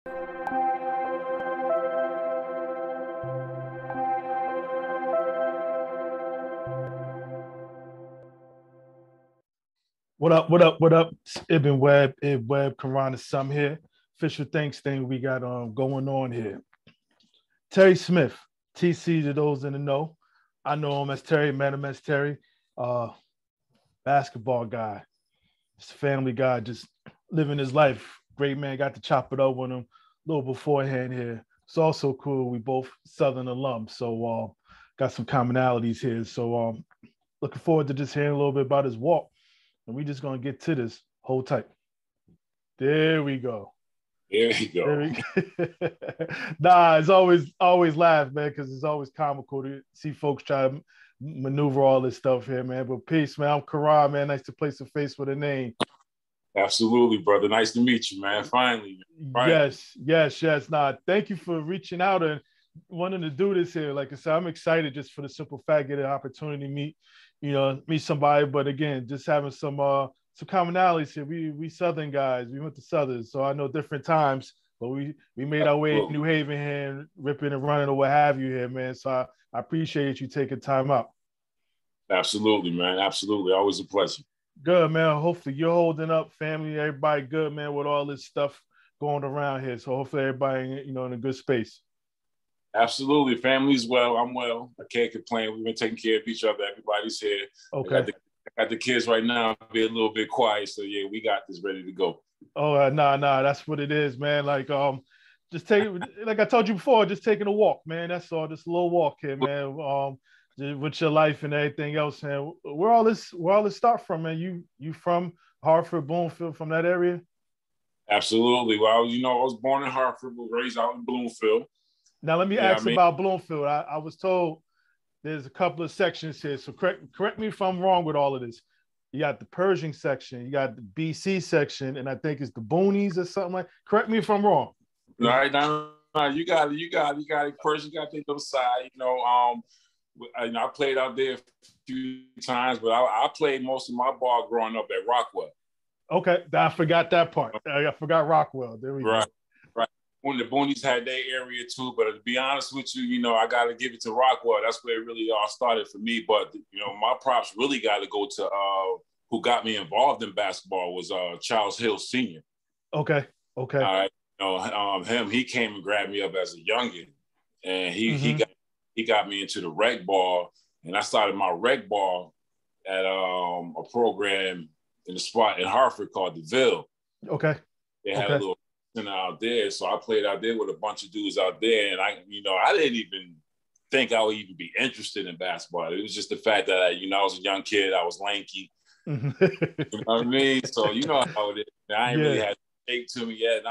What up? What up? What up? Ibn Webb, Ib Webb, Karana Sum here. Official thanks thing we got going on here. Terry Smith, TC to those in the know. I know him as Terry, met him as Terry. Basketball guy. Just a family guy, just living his life. Great man, got to chop it up with him a little beforehand here. It's also cool. We both Southern alums, so got some commonalities here. So looking forward to just hearing a little bit about his walk. And we just gonna get to this. Hold tight. There we go. There you go. There we go. Nah, it's always laugh, man, because it's always comical to see folks try to maneuver all this stuff here, man. But peace, man. I'm Karan, man. Nice to place a face with a name. Absolutely, brother. Nice to meet you, man. Finally. Yes. Nah, thank you for reaching out and wanting to do this here. Like I said, I'm excited just for the simple fact of the opportunity to meet somebody. But again, just having some commonalities here. We Southern guys. We went to Southern, so I know different times, but we made our way in New Haven here, and ripping and running or what have you here, man. So I appreciate you taking time out. Absolutely, man. Absolutely. Always a pleasure. Good, man. Hopefully you're holding up, family, everybody good, man, with all this stuff going around here. So hopefully everybody, in a good space. Absolutely. Family's well. I'm well. I can't complain. We've been taking care of each other. Everybody's here. Okay. I got the kids right now. Be a little bit quiet. So yeah, we got this ready to go. Oh, nah. That's what it is, man. Like, just like I told you before, just taking a walk, man. That's all. Just a little walk here, man. With your life and everything else, man. Where all this start from, man? You from Hartford, Bloomfield, from that area? Absolutely. Well, I was born in Hartford, but raised out in Bloomfield. Now let me ask about Bloomfield. I was told there's a couple of sections here. So correct me if I'm wrong with all of this. You got the Pershing section, you got the BC section, and I think it's the Boonies or something like. Correct me if I'm wrong. All right, now you got it. Pershing got the other side. I played out there a few times, but I played most of my ball growing up at Rockwell. Okay, I forgot that part. I forgot Rockwell. There we go. Right. When the Boonies had their area too, but to be honest with you, I got to give it to Rockwell. That's where it really all started for me. But my props really got to go to who got me involved in basketball was Charles Hill Sr. Okay. All right. He came and grabbed me up as a youngin, and he got me into the rec ball, and I started my rec ball at a program in the spot in Hartford called the Ville. Okay. They had a little out there, so I played out there with a bunch of dudes out there, and I didn't even think I would even be interested in basketball. It was just the fact that I was a young kid, I was lanky. You know what I mean? So you know how it is. I ain't really had shape to me yet, and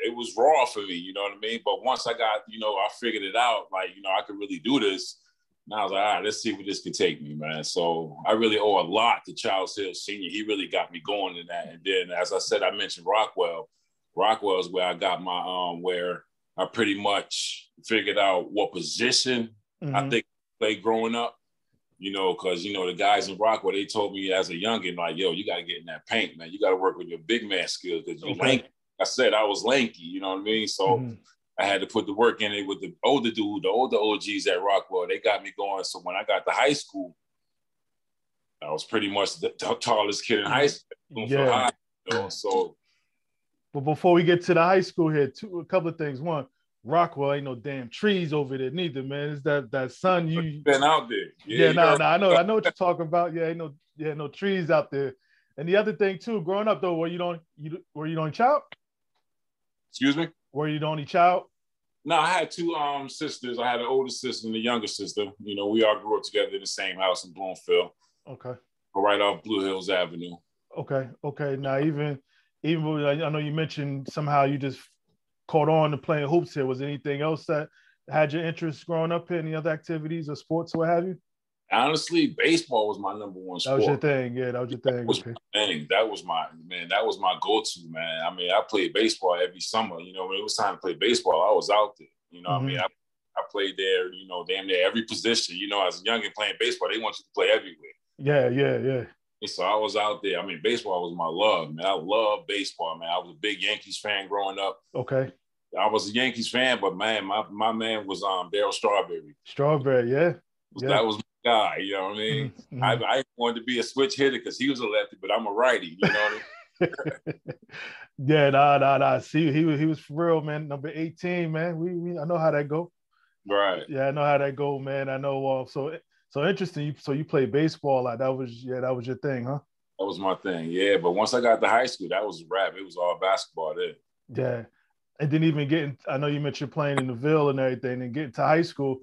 it was raw for me. You know what I mean? But once I got, I figured it out. Like I could really do this. And I was like, all right, let's see where this could take me, man. So I really owe a lot to Charles Hill Sr. He really got me going in that. And then, as I said, I mentioned Rockwell. Rockwell is where I got my, where I pretty much figured out what position I think I played growing up, because, the guys in Rockwell, they told me as a youngin', like, yo, you got to get in that paint, man. You got to work with your big man skills because you're lanky. I said I was lanky, you know what I mean? So I had to put the work in it with the older OGs at Rockwell. They got me going. So when I got to high school, I was pretty much the tallest kid in high school. Yeah. So. But before we get to the high school here, a couple of things. One, Rockwell ain't no damn trees over there neither, man. It's that sun you been out there. I know what you're talking about. Yeah, ain't no trees out there. And the other thing too, growing up though, were you the only child? Excuse me? Were you the only child? No, I had two sisters. I had an older sister and a younger sister. We all grew up together in the same house in Bloomfield. Okay. Right off Blue Hills Avenue. Okay. Now even I know you mentioned somehow you just caught on to playing hoops here. Was there anything else that had your interest growing up here? Any other activities or sports or what have you? Honestly, baseball was my number one sport. That was your thing. Yeah, that was your thing. That was my go-to, man. I mean, I played baseball every summer. When it was time to play baseball, I was out there. I mean, I played there, damn near every position. As a youngin' playing baseball, they want you to play everywhere. Yeah. So I was out there. I mean, baseball was my love, man. I love baseball, man. I was a big Yankees fan growing up. Okay. I was a Yankees fan, but man, my man was Darryl Strawberry. Strawberry, yeah. That was my guy, you know what I mean? Mm-hmm. I wanted to be a switch hitter because he was a lefty, but I'm a righty, you know what I mean? Yeah, nah. See, he was for real, man. Number 18, man. We I know how that go. Right. Yeah, I know how that go, man. I know. So interesting. So you played baseball, like that was your thing, huh? That was my thing, yeah. But once I got to high school, that was a wrap. It was all basketball then. Yeah, and didn't even get in. I know you mentioned playing in the Ville and everything, and getting to high school.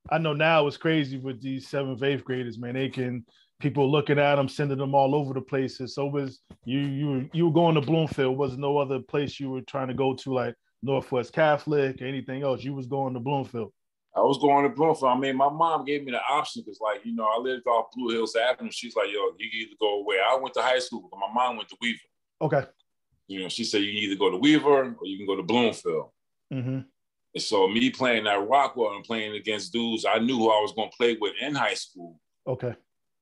I know now it's crazy with these 7th, 8th graders, man. People looking at them, sending them all over the places. So was you were going to Bloomfield? Was no other place you were trying to go to, like Northwest Catholic or anything else? You was going to Bloomfield. I was going to Bloomfield. I mean, my mom gave me the option because, like, you know, I lived off Blue Hills Avenue. She's like, yo, you can either go away. I went to high school, but my mom went to Weaver. Okay. You know, she said you can either go to Weaver or you can go to Bloomfield. Mm-hmm. And so me playing at Rockwell and playing against dudes I knew who I was going to play with in high school. Okay.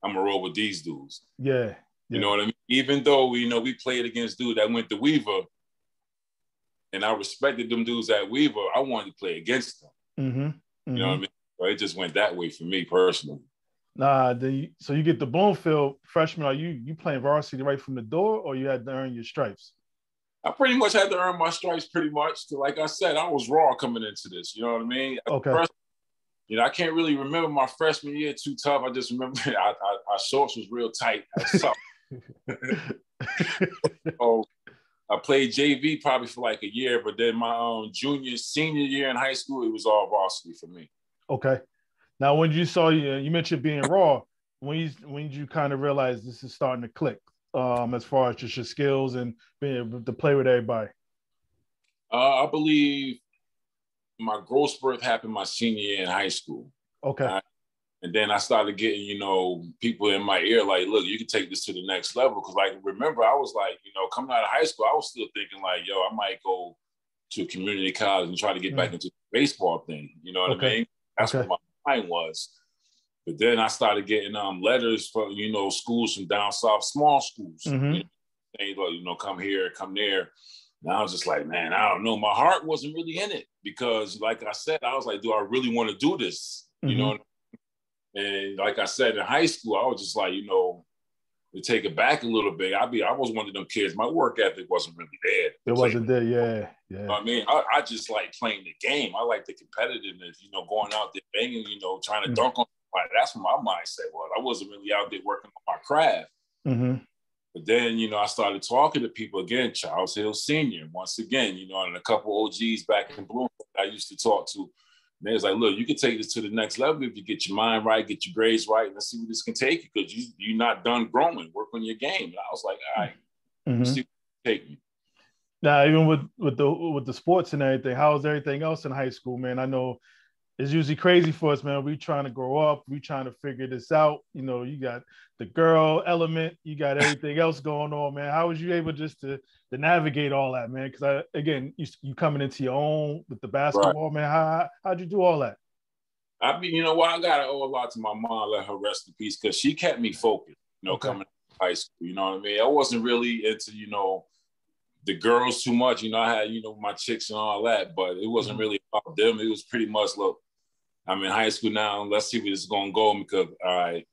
I'm going to roll with these dudes. Yeah. You know what I mean? Even though, you know, we played against dudes that went to Weaver and I respected them dudes at Weaver, I wanted to play against them. Mm-hmm. Mm-hmm. You know what I mean? So it just went that way for me personally. Nah, so you get the Bloomfield freshman. Are you playing varsity right from the door, or you had to earn your stripes? I pretty much had to earn my stripes pretty much. Like I said, I was raw coming into this. You know what I mean? Okay. You know, I can't really remember my freshman year too tough. I just remember our shorts was real tight. So I played JV probably for like a year, but then my senior year in high school, it was all varsity for me. Okay. Now, when you saw you mentioned being raw, when did you kind of realize this is starting to click as far as just your skills and being able to play with everybody? I believe my growth spurt happened my senior year in high school. Okay. And then I started getting, you know, people in my ear like, look, you can take this to the next level. Because, like, remember, I was like, you know, coming out of high school, I was still thinking like, yo, I might go to community college and try to get back into the baseball thing. You know what I mean? That's what my mind was. But then I started getting letters from, you know, schools from down south, small schools. Mm-hmm. You know, come here, come there. And I was just like, man, I don't know. My heart wasn't really in it because, like I said, I was like, do I really want to do this? You know. And like I said, in high school, I was just like, you know, to take it back a little bit. I was one of them kids. My work ethic wasn't really there. It wasn't there, yeah. You know what I mean, I just like playing the game. I like the competitiveness. You know, going out there banging. You know, trying to dunk on somebody. That's what my mindset was. I wasn't really out there working on my craft. Mm-hmm. But then, you know, I started talking to people again. Charles Hill Sr. Once again, you know, and a couple OGs back in Bloomfield I used to talk to. And they was like, look, you can take this to the next level if you get your mind right, get your grades right, and let's see where this can take you because you're not done growing. Work on your game. And I was like, all right, let's see where it take me. Now, even with the sports and everything, how's everything else in high school, man? I know it's usually crazy for us, man. We trying to grow up. We trying to figure this out. You know, you got the girl element. You got everything else going on, man. How was you able just to navigate all that, man? Because you coming into your own with the basketball, right, man. How'd you do all that? I mean, you know what? I got to owe a lot to my mom. Let her rest in peace because she kept me focused, you know, coming to high school. You know what I mean? I wasn't really into, you know, the girls too much. You know, I had, you know, my chicks and all that, but it wasn't really about them. It was pretty much, look, I'm in high school now. Let's see where this is going to go because, all right,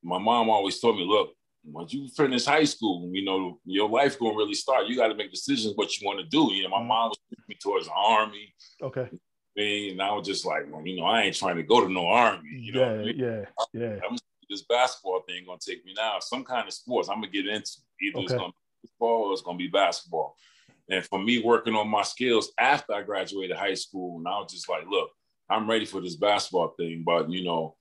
my mom always told me, look, once you finish high school, you know, your life going to really start. You got to make decisions what you want to do. You know, my mom was pushing me towards the Army. Okay. And I was just like, well, you know, I ain't trying to go to no Army. You know what I mean? Yeah. This basketball thing going to take me now. Some kind of sports I'm going to get into. Either it's going to be football or it's going to be basketball. And for me, working on my skills after I graduated high school, and I was just like, look, I'm ready for this basketball thing, but, you know,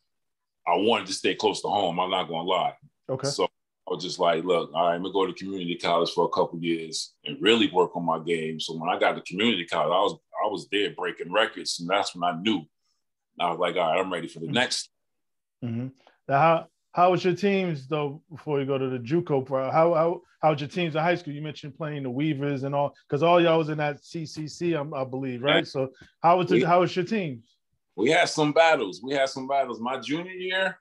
I wanted to stay close to home. I'm not going to lie. Okay. So I was just like, look, all right, I'm going to go to community college for a couple of years and really work on my game. So when I got to community college, I was there breaking records, and that's when I knew. I was like, all right, I'm ready for the next. Mm-hmm. Now, how was your teams, though, before you go to the JUCO pro? How was your teams in high school? You mentioned playing the Weavers and all, because all y'all was in that CCC, I believe, right? So how was your teams? We had some battles. My junior year,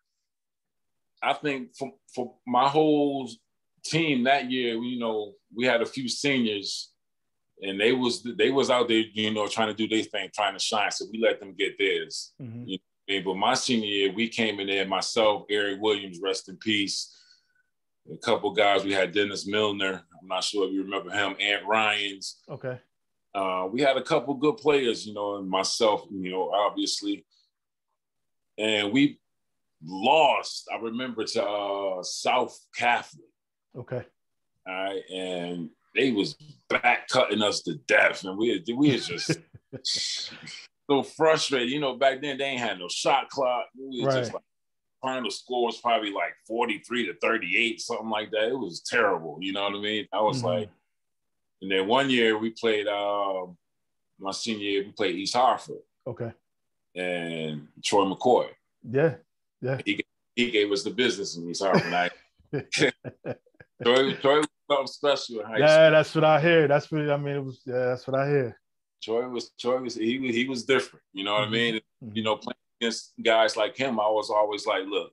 I think for my whole team that year, we had a few seniors, and they was out there, trying to do their thing, trying to shine. So we let them get theirs. Mm-hmm. You know, but my senior year, we came in there, myself, Eric Williams, rest in peace. A couple guys, we had Dennis Milner. I'm not sure if you remember him, Ant Ryans. Okay. We had a couple good players, and myself, obviously. And we lost, I remember, to South Catholic. Okay. All right. And they was back cutting us to death. And we was just so frustrated. Back then they ain't had no shot clock. We was just like final score was probably like 43-38, something like that. It was terrible. You know what I mean? I was like, and then one year we played my senior year, we played East Hartford. Okay. And Troy McCoy. Yeah. Yeah. He gave us the business in East Hartford. Troy was something special in high school. Yeah, that's what I hear. That's what that's what I hear. Troy was he was different. You know what I mean? Playing against guys like him, I was always like, look,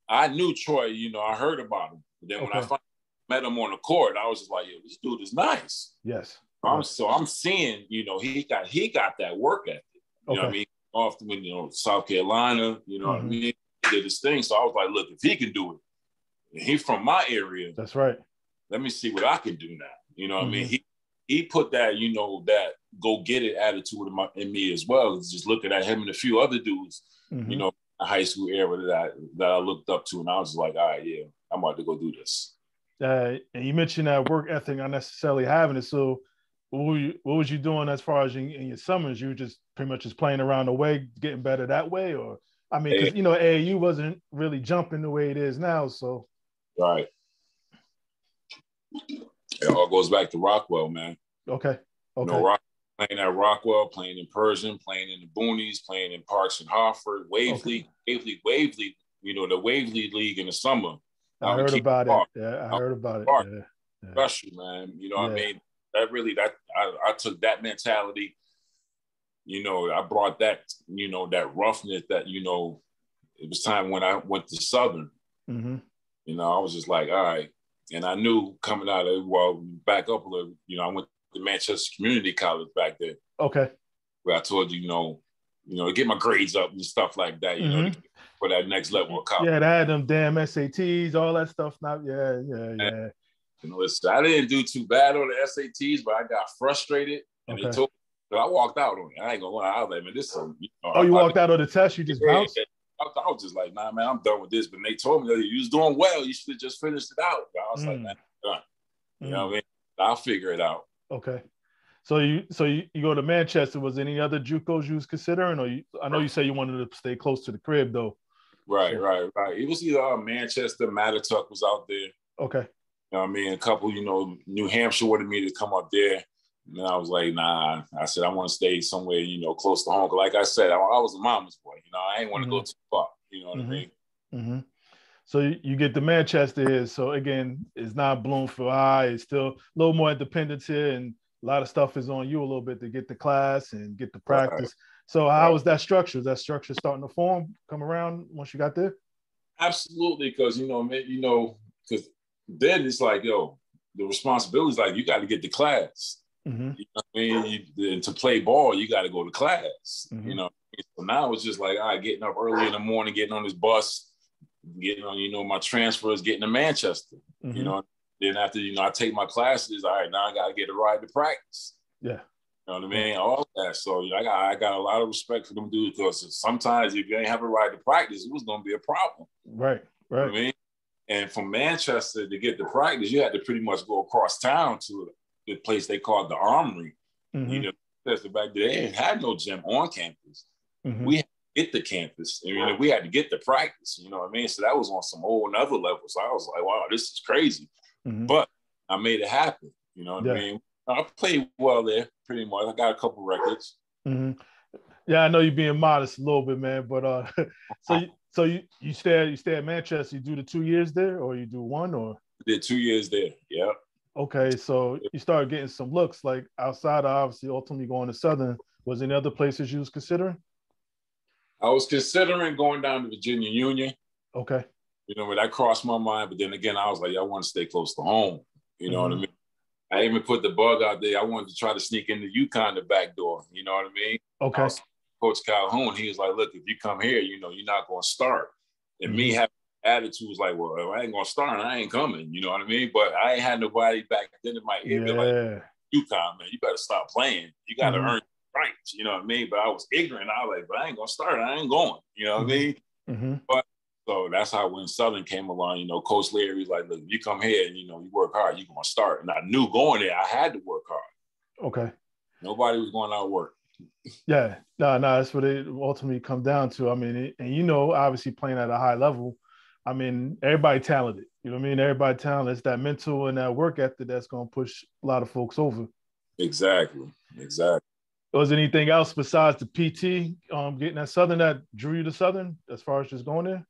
I knew Troy, I heard about him. But then when I finally met him on the court, I was just like, yo, this dude is nice. Yes. So I'm seeing, he got that work ethic. You know what I mean? Often, South Carolina, what I mean? He did his thing. So I was like, look, if he can do it, and he's from my area. That's right. Let me see what I can do now. You know what I mean? He put that, that go get it attitude in me as well. It's just looking at him and a few other dudes, the high school era that I looked up to. And I was just like, all right, yeah, I'm about to go do this. And you mentioned that work ethic not necessarily having it. So what was you doing as far as in your summers? You were just pretty much just playing around the way, getting better that way? Or, I mean, because, AAU wasn't really jumping the way it is now, so. Right. It all goes back to Rockwell, man. Okay. Playing at Rockwell, playing in Pershing, playing in the Boonies, playing in Parks and Hartford, Waverly, the Waverly League in the summer. I heard about it. Yeah, I heard about it. Yeah. Special, man. What I mean? I took that mentality. I brought that, that roughness that, it was time when I went to Southern. Mm-hmm. I was just like, all right. And I knew coming out of, back up a little, I went to Manchester Community College back then. Okay. Where I told you, to get my grades up and stuff like that, for that next level of college. Yeah, they had them damn SATs, all that stuff. Now, yeah. Listen, I didn't do too bad on the SATs, but I got frustrated. And they told me, I walked out on it. I ain't gonna lie. I was like, man, this is you walked out on the test? You just bounced? I was just like, nah, man, I'm done with this. But they told me that you was doing well. You should have just finished it out. But I was like, man, I'm done. You know what I mean? I'll figure it out. Okay. So you go to Manchester. Was there any other JUCOs you was considering? Or I know you say you wanted to stay close to the crib, though. Right. It was either Manchester, Mattituck was out there. Okay. You know what I mean? A couple, New Hampshire wanted me to come up there. And I was like, nah. I said, I want to stay somewhere, close to home. Because like I said, I was a mama's boy. I ain't want to go too far. You know what I mean? Mm-hmm. So you get to Manchester here. So, again, it's not Bloomfield High. It's still a little more independence here. And a lot of stuff is on you a little bit to get the class and get the practice. Right. So how was that structure? Is that structure starting to come around once you got there? Absolutely. Because, because then it's like, the responsibility is like, you got to get to class. Mm-hmm. You know what I mean? To play ball, you got to go to class. Mm-hmm. So now it's just like, all right, getting up early in the morning, getting on this bus, getting on, my transfers, getting to Manchester. Mm-hmm. Then after, I take my classes, all right, now I got to get a ride to practice. Yeah. You know what I mean? All that. So I got a lot of respect for them dudes because sometimes if you ain't have a ride to practice, it was going to be a problem. Right. You know what I mean? And from Manchester to get to practice, you had to pretty much go across town to the place they called the Armory. Mm-hmm. Because back then they had no gym on campus. Mm-hmm. We had to get the campus. We had to get the practice. You know what I mean? So that was on some whole another level. So I was like, wow, this is crazy. Mm-hmm. But I made it happen. You know what I mean? I played well there, pretty much. I got a couple records. Mm-hmm. Yeah, I know you're being modest a little bit, man. But so you stay at Manchester. You do the 2 years there, or you do one, or? I did 2 years there. Yeah. Okay, so you started getting some looks like outside of obviously ultimately going to Southern. Was there any other places you was considering? I was considering going down to Virginia Union. Okay. You know, but that crossed my mind. But then again, I was like, I want to stay close to home. You know what I mean? I even put the bug out there. I wanted to try to sneak into UConn the back door. You know what I mean? Okay. Coach Calhoun, he was like, look, if you come here, you know, you're not going to start. And me having attitude was like, well, I ain't going to start. I ain't coming. You know what I mean? But I ain't had nobody back then in my ear. Like, UConn, man, you better stop playing. You got to earn rights. You know what I mean? But I was ignorant. I was like, but I ain't going to start. I ain't going. You know what I mean? But so that's how when Southern came along, you know, Coach Larry's like, look, you come here and, you know, you work hard, you're going to start. And I knew going there, I had to work hard. Okay. Nobody was going out work. Yeah. No, that's what it ultimately comes down to. I mean, and, you know, obviously playing at a high level, I mean, everybody talented. You know what I mean? Everybody talented. It's that mental and that work ethic that's going to push a lot of folks over. Exactly. Was there anything else besides the PT getting at Southern that drew you to Southern as far as just going there?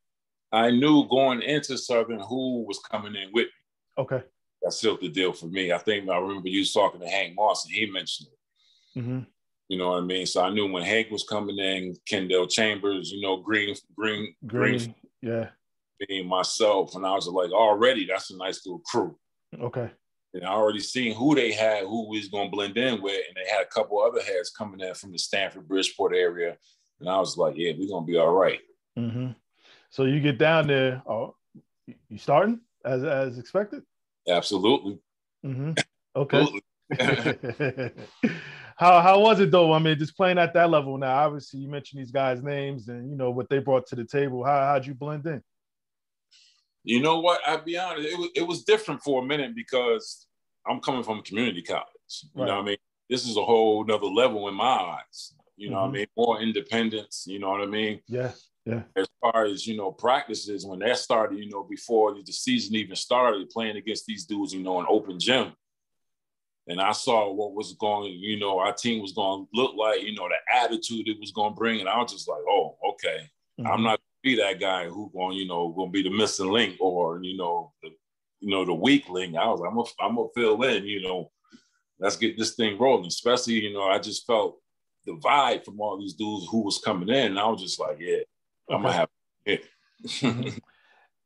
I knew going into Southern who was coming in with me. Okay. That sealed the deal for me. I remember you talking to Hank Moss and he mentioned it. You know what I mean? So I knew when Hank was coming in, Kendall Chambers, you know, Green, yeah, being myself, and I was like, already that's a nice little crew. Okay. And I already seen who they had, who we was gonna blend in with, and they had a couple other heads coming in from the Stanford, Bridgeport area, and I was like, yeah, we're gonna be all right. So you get down there, you starting as expected? Absolutely. Okay. Absolutely. How was it though? I mean, just playing at that level now. Obviously, you mentioned these guys' names and you know what they brought to the table. How'd you blend in? You know what? I'll be honest. It was different for a minute because I'm coming from a community college. You know what I mean? This is a whole nother level in my eyes. You know what I mean? More independence. You know what I mean? Yeah. As far as, you know, practices, when that started, you know, before the season even started, playing against these dudes, you know, in open gym. And I saw what was going, you know, our team was going to look like, you know, the attitude it was going to bring. And I was just like, oh, okay. I'm not going to be that guy who going, you know, going to be the missing link or, you know, the weak link. I was like, I'm going to fill in, you know, let's get this thing rolling. Especially, you know, I just felt the vibe from all these dudes who was coming in. And I was just like, yeah, I'm going to have it.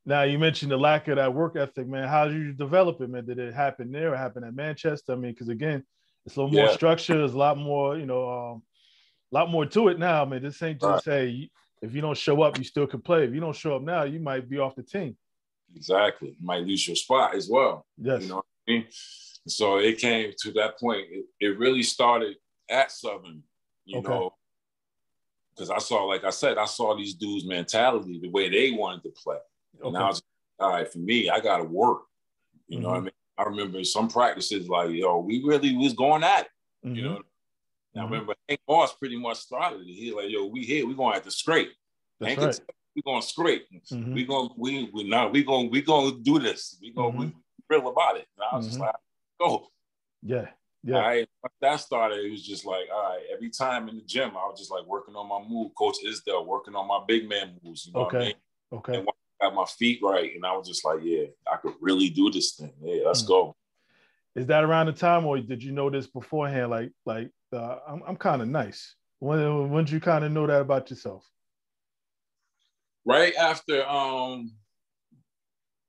Now, you mentioned the lack of that work ethic, man. How did you develop it, man? Did it happen there or happen at Manchester? I mean, because again, it's a little more structure. There's a lot more, you know, a lot more to it now. I mean, this ain't just say if you don't show up, you still can play. If you don't show up now, you might be off the team. Exactly. You might lose your spot as well. Yes. You know what I mean? So it came to that point. It really started at Southern, you know, because I saw, like I said, I saw these dudes' mentality, the way they wanted to play. And I was, all right, for me, I got to work. You know what I mean? I remember some practices like, yo, we really was going at it. You know? And I remember Hank Moss pretty much started it. He like, yo, we here, we going to have to scrape. That's right. We going to scrape. We going to do this. We going to be real about it. And I was just like, go. Yeah. All right. Once that started, it was just like, all right, every time in the gym, I was just like working on my move. Coach Isdell working on my big man moves. You know what I mean? And got my feet right, and I was just like, yeah, I could really do this thing. Yeah, let's go. Is that around the time, or did you know this beforehand? I'm kind of nice. When did you kind of know that about yourself? Right after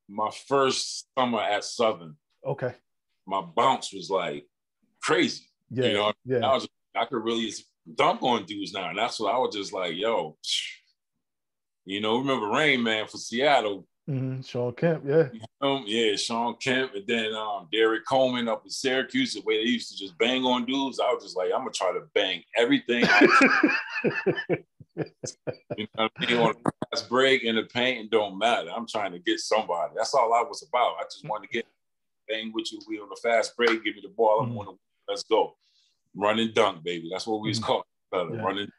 my first summer at Southern. Okay. My bounce was like crazy. Yeah. You know, yeah. I could really dunk on dudes now, and that's what I was just like, yo. You know, remember Rain Man for Seattle? Sean Kemp, yeah. Yeah, Sean Kemp, and then Derek Coleman up in Syracuse, the way they used to just bang on dudes. I was just like, I'm gonna try to bang everything. You know what I mean? On the fast break in the paint, it don't matter. I'm trying to get somebody. That's all I was about. I just wanted to get bang with you. We on the fast break, give me the ball. I'm on the let's go. Run and dunk, baby. That's what we was called. Running.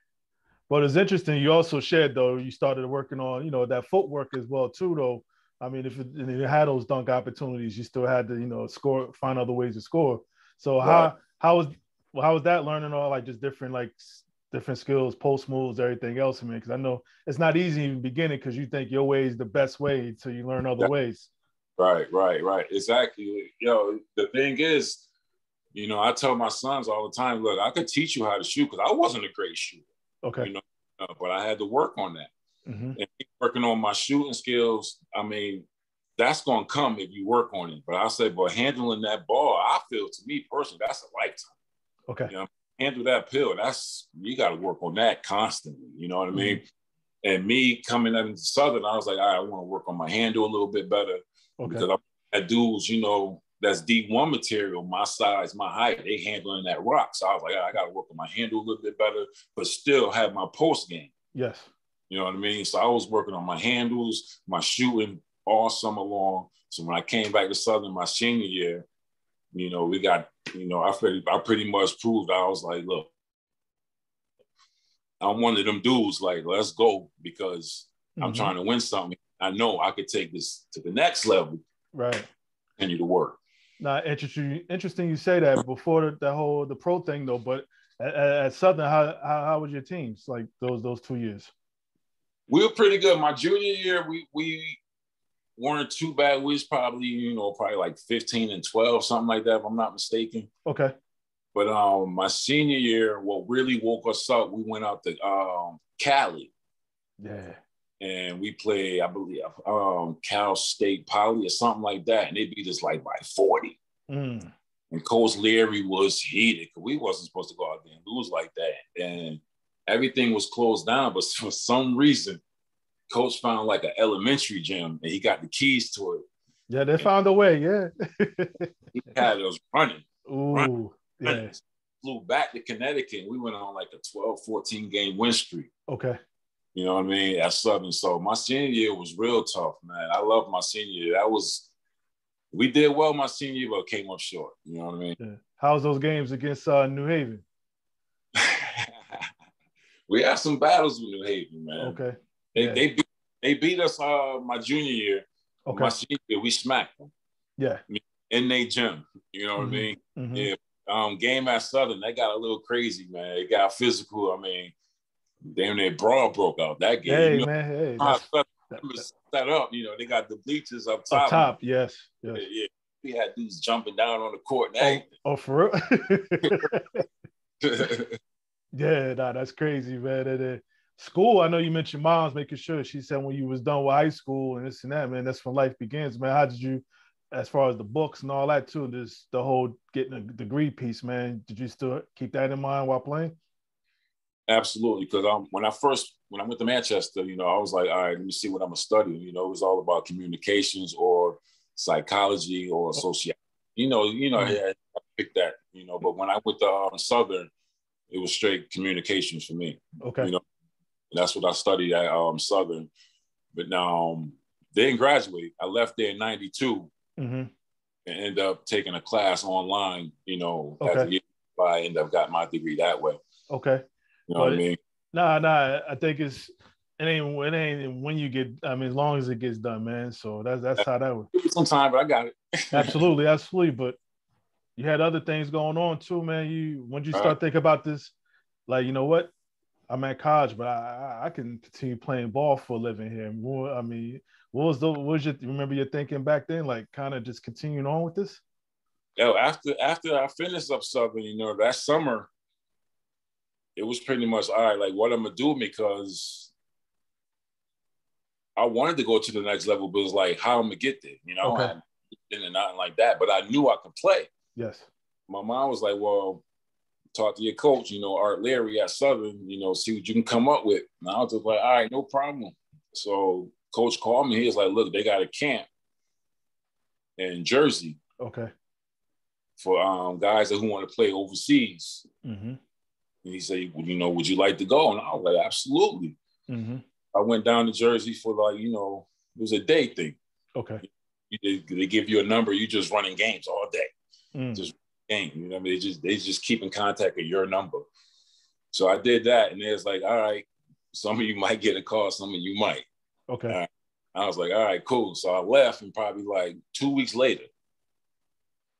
But it's interesting. You also shared, though, you started working on, you know, that footwork as well, too, though. I mean, if you had those dunk opportunities, you still had to, you know, score, find other ways to score. So how was that learning all like just different skills, post moves, everything else? I mean, because I know it's not easy in the beginning because you think your way is the best way until you learn other ways. Right. Exactly. Yo, the thing is, you know, I tell my sons all the time, look, I could teach you how to shoot because I wasn't a great shooter. Okay. You know, but I had to work on that. Mm-hmm. And working on my shooting skills, I mean, that's going to come if you work on it. But I say, but handling that ball, I feel to me personally, that's a lifetime. Okay. You know, handle that pill. You got to work on that constantly. You know what I mean? And me coming up into Southern, I was like, all right, I want to work on my handle a little bit better because I had dudes, you know, that's D1 material, my size, my height, they handling that rock. So I was like, I got to work on my handle a little bit better, but still have my post game. Yes. You know what I mean? So I was working on my handles, my shooting all summer long. So when I came back to Southern my senior year, you know, we got, you know, I pretty much proved. I was like, look, I'm one of them dudes, like, let's go, because I'm trying to win something. I know I could take this to the next level. Right. Continue to work. Now, interesting you say that before the pro thing though, but at Southern, how was your teams like those 2 years? We were pretty good. My junior year, we weren't too bad. We was probably, you know, like 15 and 12, something like that, if I'm not mistaken. Okay. But my senior year, what really woke us up, we went out to Cali. Yeah. And we played, I believe, Cal State Poly or something like that. And they beat us like by 40. And Coach Leary was heated because we wasn't supposed to go out there and lose like that. And everything was closed down. But for some reason, Coach found like an elementary gym and he got the keys to it. Yeah, they found a way. Yeah. He had us running. Ooh, yeah. Flew back to Connecticut. We went on like a 12, 14 game win streak. Okay. You know what I mean? At Southern. So my senior year was real tough, man. I love my senior year. We did well my senior year, but came up short. You know what I mean? Yeah. How's those games against New Haven? We had some battles with New Haven, man. Okay. They beat us my junior year. Okay. My senior year, we smacked them. Yeah. In their gym. You know what I mean? Yeah. Game at Southern, they got a little crazy, man. It got physical. I mean, damn, their brawl broke out that game. Hey, you know, man. Hey. That's set up. You know, they got the bleachers up top. Up top, yes. Yeah. We had dudes jumping down on the court. And for real? Yeah, that's crazy, man. And school, I know you mentioned Mom's making sure. She said when you was done with high school and this and that, man, that's when life begins, man. How did you, as far as the books and all that too, the whole getting a degree piece, man, did you still keep that in mind while playing? Absolutely, because when I went to Manchester, you know, I was like, all right, let me see what I'm gonna study. You know, it was all about communications or psychology or sociology. You know, I picked that. You know, but when I went to Southern, it was straight communications for me. Okay, you know, that's what I studied at Southern. But now, didn't graduate. I left there in '92 and ended up taking a class online. You know, I ended up got my degree that way. Okay. You know what I mean? Nah. I think it ain't when you get. I mean, as long as it gets done, man. So that's how that was. It was some time, but I got it. absolutely. But you had other things going on too, man. When you start thinking about this, like, you know what? I'm at college, but I can continue playing ball for a living here. I mean, what was your remember your thinking back then? Like, kind of just continuing on with this? Yo, after I finished up Southern, you know, that summer, it was pretty much, all right, like what I'm gonna do, because I wanted to go to the next level, but it was like, how I'm gonna get there, you know? Okay. And nothing like that, but I knew I could play. Yes. My mom was like, well, talk to your coach, you know, Art Leary at Southern, you know, see what you can come up with. And I was just like, all right, no problem. So coach called me. He was like, look, they got a camp in Jersey. Okay. For guys who want to play overseas. And he said, well, you know, would you like to go? And I was like, absolutely. I went down to Jersey for like, you know, it was a day thing. Okay. They give you a number, you just running games all day. Just game. You know what I mean? They just keep in contact with your number. So I did that. And they was like, all right, some of you might get a call, some of you might. Okay. I was like, all right, cool. So I left, and probably like 2 weeks later,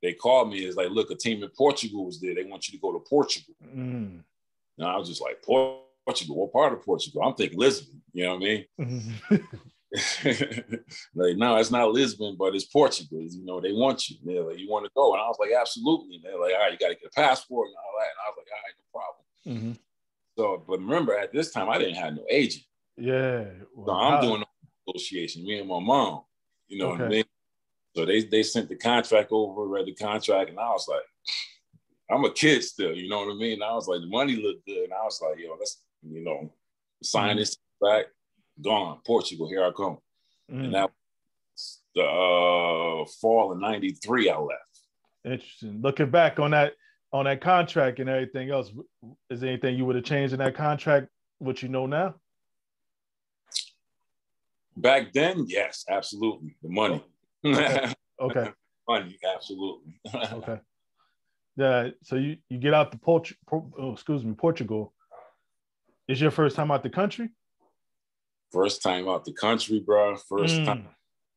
they called me. It's like, look, a team in Portugal was there. They want you to go to Portugal. And I was just like, Portugal? What part of Portugal? I'm thinking Lisbon. You know what I mean? Like, no, it's not Lisbon, but it's Portugal. You know, they want you. They're like, you want to go? And I was like, absolutely. And they're like, all right, you got to get a passport and all that. And I was like, all right, no problem. So, but remember, at this time, I didn't have no agent. Yeah. So I'm doing negotiation, me and my mom. You know what I mean? So they sent the contract over, read the contract, and I was like, I'm a kid still, you know what I mean? And I was like, the money looked good. And I was like, yo, let's, sign this back, gone. Portugal, here I come. And that was the fall of '93 I left. Interesting. Looking back on that contract and everything else, is there anything you would have changed in that contract, what you know now? Back then, yes, absolutely. The money. Okay. Money, absolutely. Okay. Yeah. So you get out to Portugal. Is your first time out the country? First time out the country, bro. First time.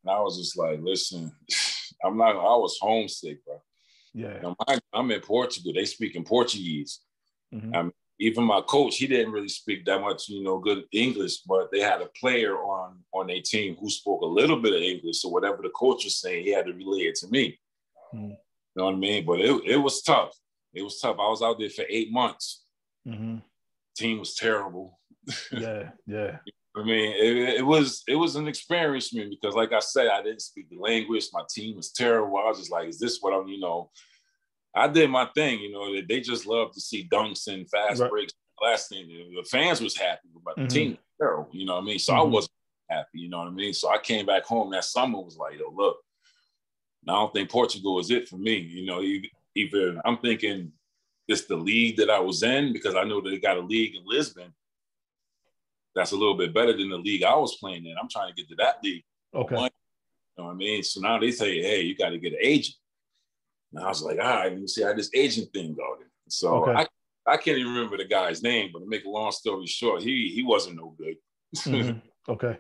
And I was just like, listen, I was homesick, bro. Yeah. I'm in Portugal. They speak in Portuguese. Even my coach, he didn't really speak that much, good English, but they had a player on their team who spoke a little bit of English. So whatever the coach was saying, he had to relay it to me. You know what I mean? But it was tough. It was tough. I was out there for 8 months. Team was terrible. Yeah. I mean, it was an experience for me because, like I said, I didn't speak the language. My team was terrible. I was just like, is this what I'm, I did my thing, they just love to see dunks and fast breaks. Last thing, the fans was happy, but the team was terrible, you know what I mean? So I wasn't happy, you know what I mean? So I came back home that summer, was like, yo, look, I don't think Portugal is it for me. Either I'm thinking it's the league that I was in, because I know that they got a league in Lisbon that's a little bit better than the league I was playing in. I'm trying to get to that league. Okay. You know what I mean? So now they say, hey, you got to get an agent. And I was like, all right, let me see how this agent thing goes. So I can't even remember the guy's name, but to make a long story short, he wasn't no good. Okay.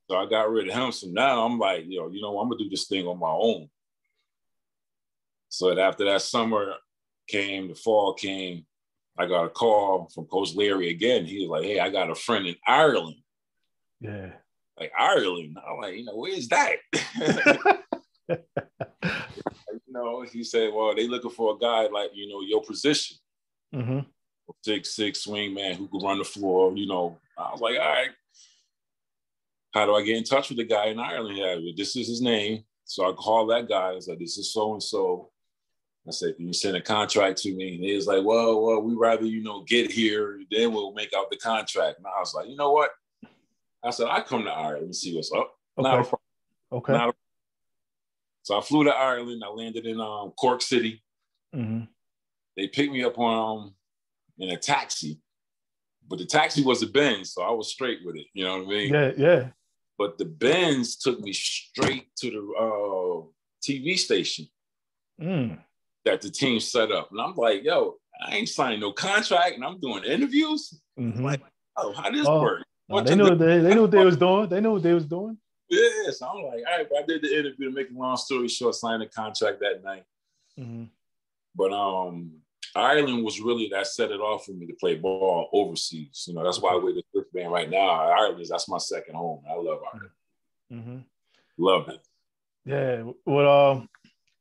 So I got rid of him. So now I'm like, I'm going to do this thing on my own. So after that summer came, the fall came, I got a call from Coach Larry again. He was like, hey, I got a friend in Ireland. Yeah. Like, Ireland? I'm like, where's that? He said, well, they looking for a guy like, your position. 6'6" swing man who could run the floor, I was like, all right. How do I get in touch with the guy in Ireland? Yeah, this is his name. So I called that guy. I was like, this is so-and-so. I said, can you send a contract to me? And he was like, well, we rather, get here, then we'll make out the contract. And I was like, you know what? I said, I come to Ireland and see what's up. Okay. Not a problem. Okay. Not a problem. So I flew to Ireland. I landed in Cork City. They picked me up in a taxi, but the taxi was a Benz, so I was straight with it. You know what I mean? Yeah. But the Benz took me straight to the TV station that the team set up, and I'm like, "Yo, I ain't signed no contract, and I'm doing interviews." Like, oh, how does this work? No, they knew what they was doing. They knew what they was doing. Yeah, so I'm like, all right, but I did the interview. To make a long story short, signed a contract that night. But Ireland was really that set it off for me to play ball overseas. That's why we're the fifth band right now. Ireland, that's my second home. I love Ireland. Love it. Yeah. Well,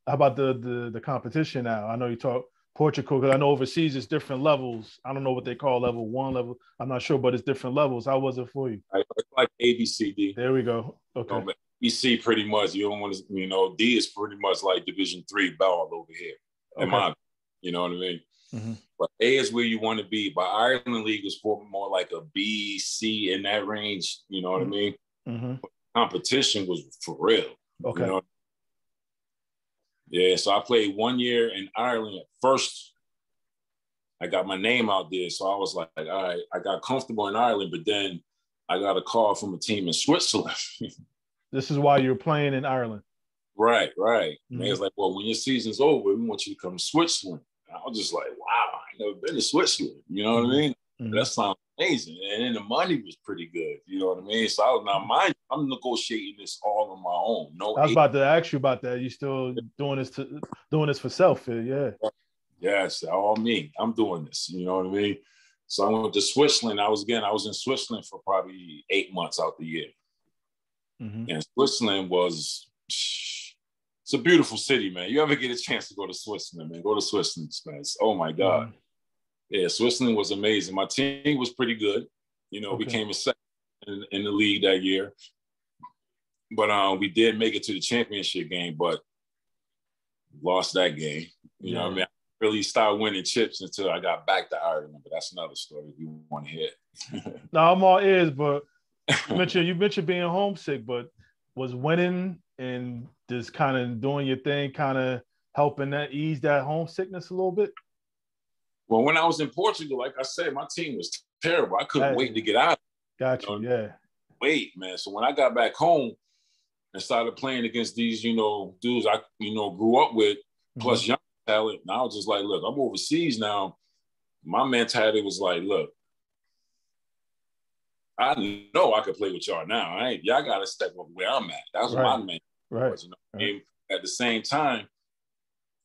how about the competition now? I know you talk Portugal, because I know overseas it's different levels. I don't know what they call level 1, level. I'm not sure, but it's different levels. How was it for you? It's like ABCD. There we go. Okay. EC pretty much. You don't want to. D is pretty much like Division III ball over here. Okay. You know what I mean? But A is where you want to be. But Ireland League is more like a B, C in that range. You know what I mean? But competition was for real. Okay. Yeah, so I played 1 year in Ireland at first. I got my name out there. So I was like, all right, I got comfortable in Ireland, but then I got a call from a team in Switzerland. This is why you're playing in Ireland. Right. And they was like, well, when your season's over, we want you to come to Switzerland. And I was just like, wow, I ain't never been to Switzerland. You know what I mean? That sounds amazing. And then the money was pretty good. You know what I mean? So I was now I'm negotiating this all on my own. I was about to ask you about that. You still doing this for self? Yeah. Yes, all me. I'm doing this. You know what I mean? So I went to Switzerland. I was in Switzerland for probably 8 months out the year. And Switzerland it's a beautiful city, man. You ever get a chance to go to Switzerland, man? Go to Switzerland, man. Oh my God. Yeah, Switzerland was amazing. My team was pretty good. We came in second in the league that year. But we did make it to the championship game, but lost that game. You know what I mean? I really started winning chips until I got back to Ireland, but that's another story if you want to hear it. No, I'm all ears, but you mentioned being homesick, but was winning and just kind of doing your thing kind of helping that ease that homesickness a little bit? Well, when I was in Portugal, like I said, my team was terrible. I couldn't wait to get out. Got you, yeah. Wait, man. So when I got back home and started playing against these, dudes I, grew up with, plus young talent, and I was just like, look, I'm overseas now. My mentality was like, look, I know I could play with y'all now. Y'all got to step up where I'm at. That's my mentality. Right. At the same time,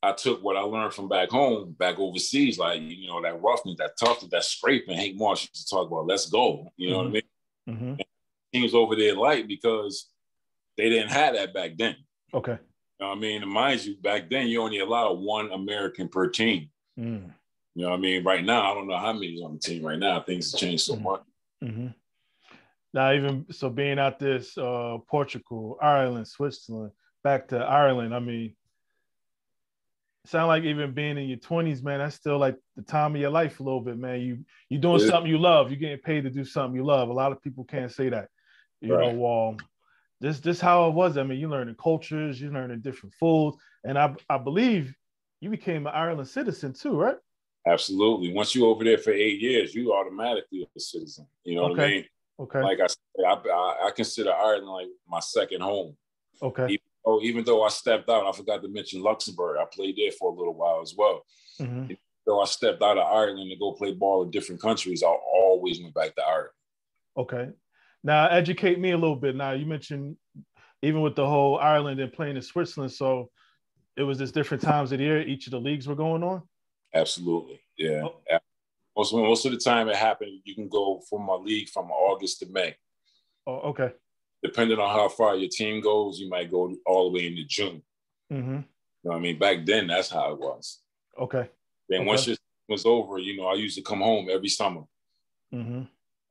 I took what I learned from back home, back overseas, like, that roughness, that toughness, that scraping. Hank Marsh used to talk about, let's go. You know what I mean? Mm-hmm. Teams over there light because they didn't have that back then. Okay. You know what I mean? And mind you, back then, you only allowed one American per team. You know what I mean? Right now, I don't know how many is on the team right now. Things have changed so much. Mm-hmm. Now, even so, being out this Portugal, Ireland, Switzerland, back to Ireland, I mean, sound like even being in your 20s, man, that's still like the time of your life a little bit, man. You doing something you love. You're getting paid to do something you love. A lot of people can't say that. You know, this how it was. I mean, you're learning cultures, you're learning different foods. And I believe you became an Ireland citizen too, right? Absolutely. Once you're over there for 8 years, you automatically a citizen. You know what I mean? Okay. Like I said, I consider Ireland like my second home. Okay. Even though I stepped out, I forgot to mention Luxembourg. I played there for a little while as well. Mm-hmm. Even though I stepped out of Ireland to go play ball in different countries, I always went back to Ireland. Okay. Now, educate me a little bit. Now, you mentioned even with the whole Ireland and playing in Switzerland, so it was just different times of the year each of the leagues were going on? Absolutely, yeah. Most of the time it happened, you can go from a league from August to May. Oh, okay. Depending on how far your team goes, you might go all the way into June. Mm-hmm. You know what I mean? Back then, that's how it was. Okay. Then once it was over, I used to come home every summer. Mm-hmm.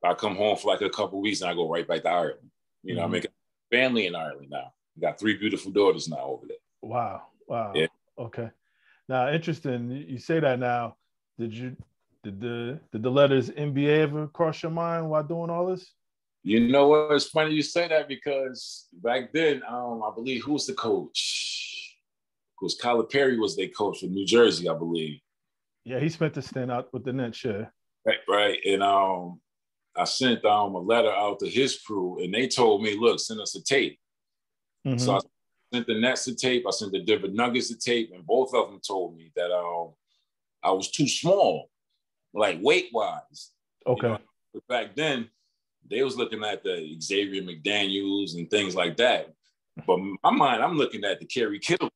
I come home for like a couple of weeks and I go right back to Ireland. I make a family in Ireland now. I got 3 beautiful daughters now over there. Wow. Yeah. Okay. Now, interesting. You say that now. Did the letters NBA ever cross your mind while doing all this? You know what? It's funny you say that because back then, I believe, who was the coach? Because Calipari was their coach from New Jersey, I believe. Yeah, he spent the stint out with the Nets, yeah. Right. And I sent a letter out to his crew, and they told me, look, send us a tape. Mm-hmm. So I sent the Nets a tape. I sent the Denver Nuggets a tape, and both of them told me that I was too small, like weight-wise. Okay. But back then, they was looking at the Xavier McDaniels and things like that. But in my mind, I'm looking at the Kerry Kittle.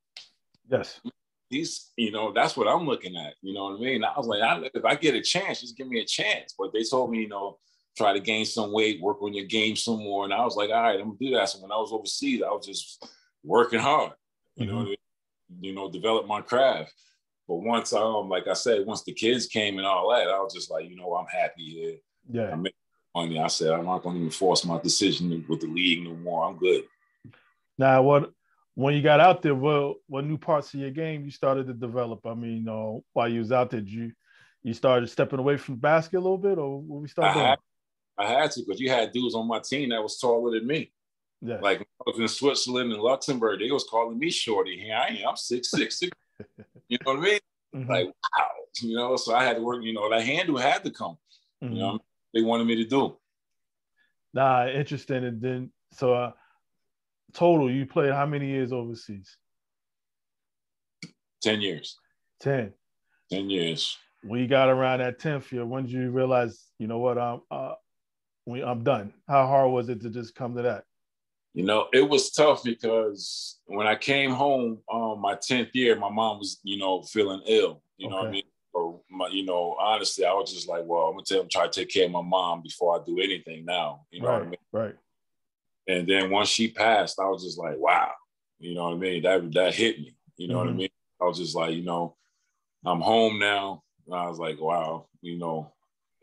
Yes. That's what I'm looking at. You know what I mean? I was like, if I get a chance, just give me a chance. But they told me, try to gain some weight, work on your game some more. And I was like, all right, I'm going to do that. So when I was overseas, I was just working hard, develop my craft. But once, like I said, once the kids came and all that, I was just like, I'm happy here. Yeah. I'm making money. I said, I'm not going to even force my decision with the league no more. I'm good. Now, when you got out there, what new parts of your game you started to develop? I mean, while you was out there, did you started stepping away from basket a little bit, or what we started doing? I had to, because you had dudes on my team that was taller than me. Yeah. Like when I was in Switzerland and Luxembourg, they was calling me shorty. Here I am, I'm 6'6". You know what I mean? Mm-hmm. Like, wow. So I had to work, that handle had to come. Mm-hmm. They wanted me to do. Nah, interesting. And then, so total, you played how many years overseas? 10 years. 10 years. When you got around that 10th year, when did you realize, you know what, I'm done? How hard was it to just come to that? It was tough because when I came home, my 10th year, my mom was, feeling ill. You know what I mean? So, honestly, I was just like, well, I'm going to try to take care of my mom before I do anything now. You know what I mean? Right. And then once she passed, I was just like, wow. You know what I mean? That hit me. You know what I mean? I was just like, I'm home now. And I was like, wow,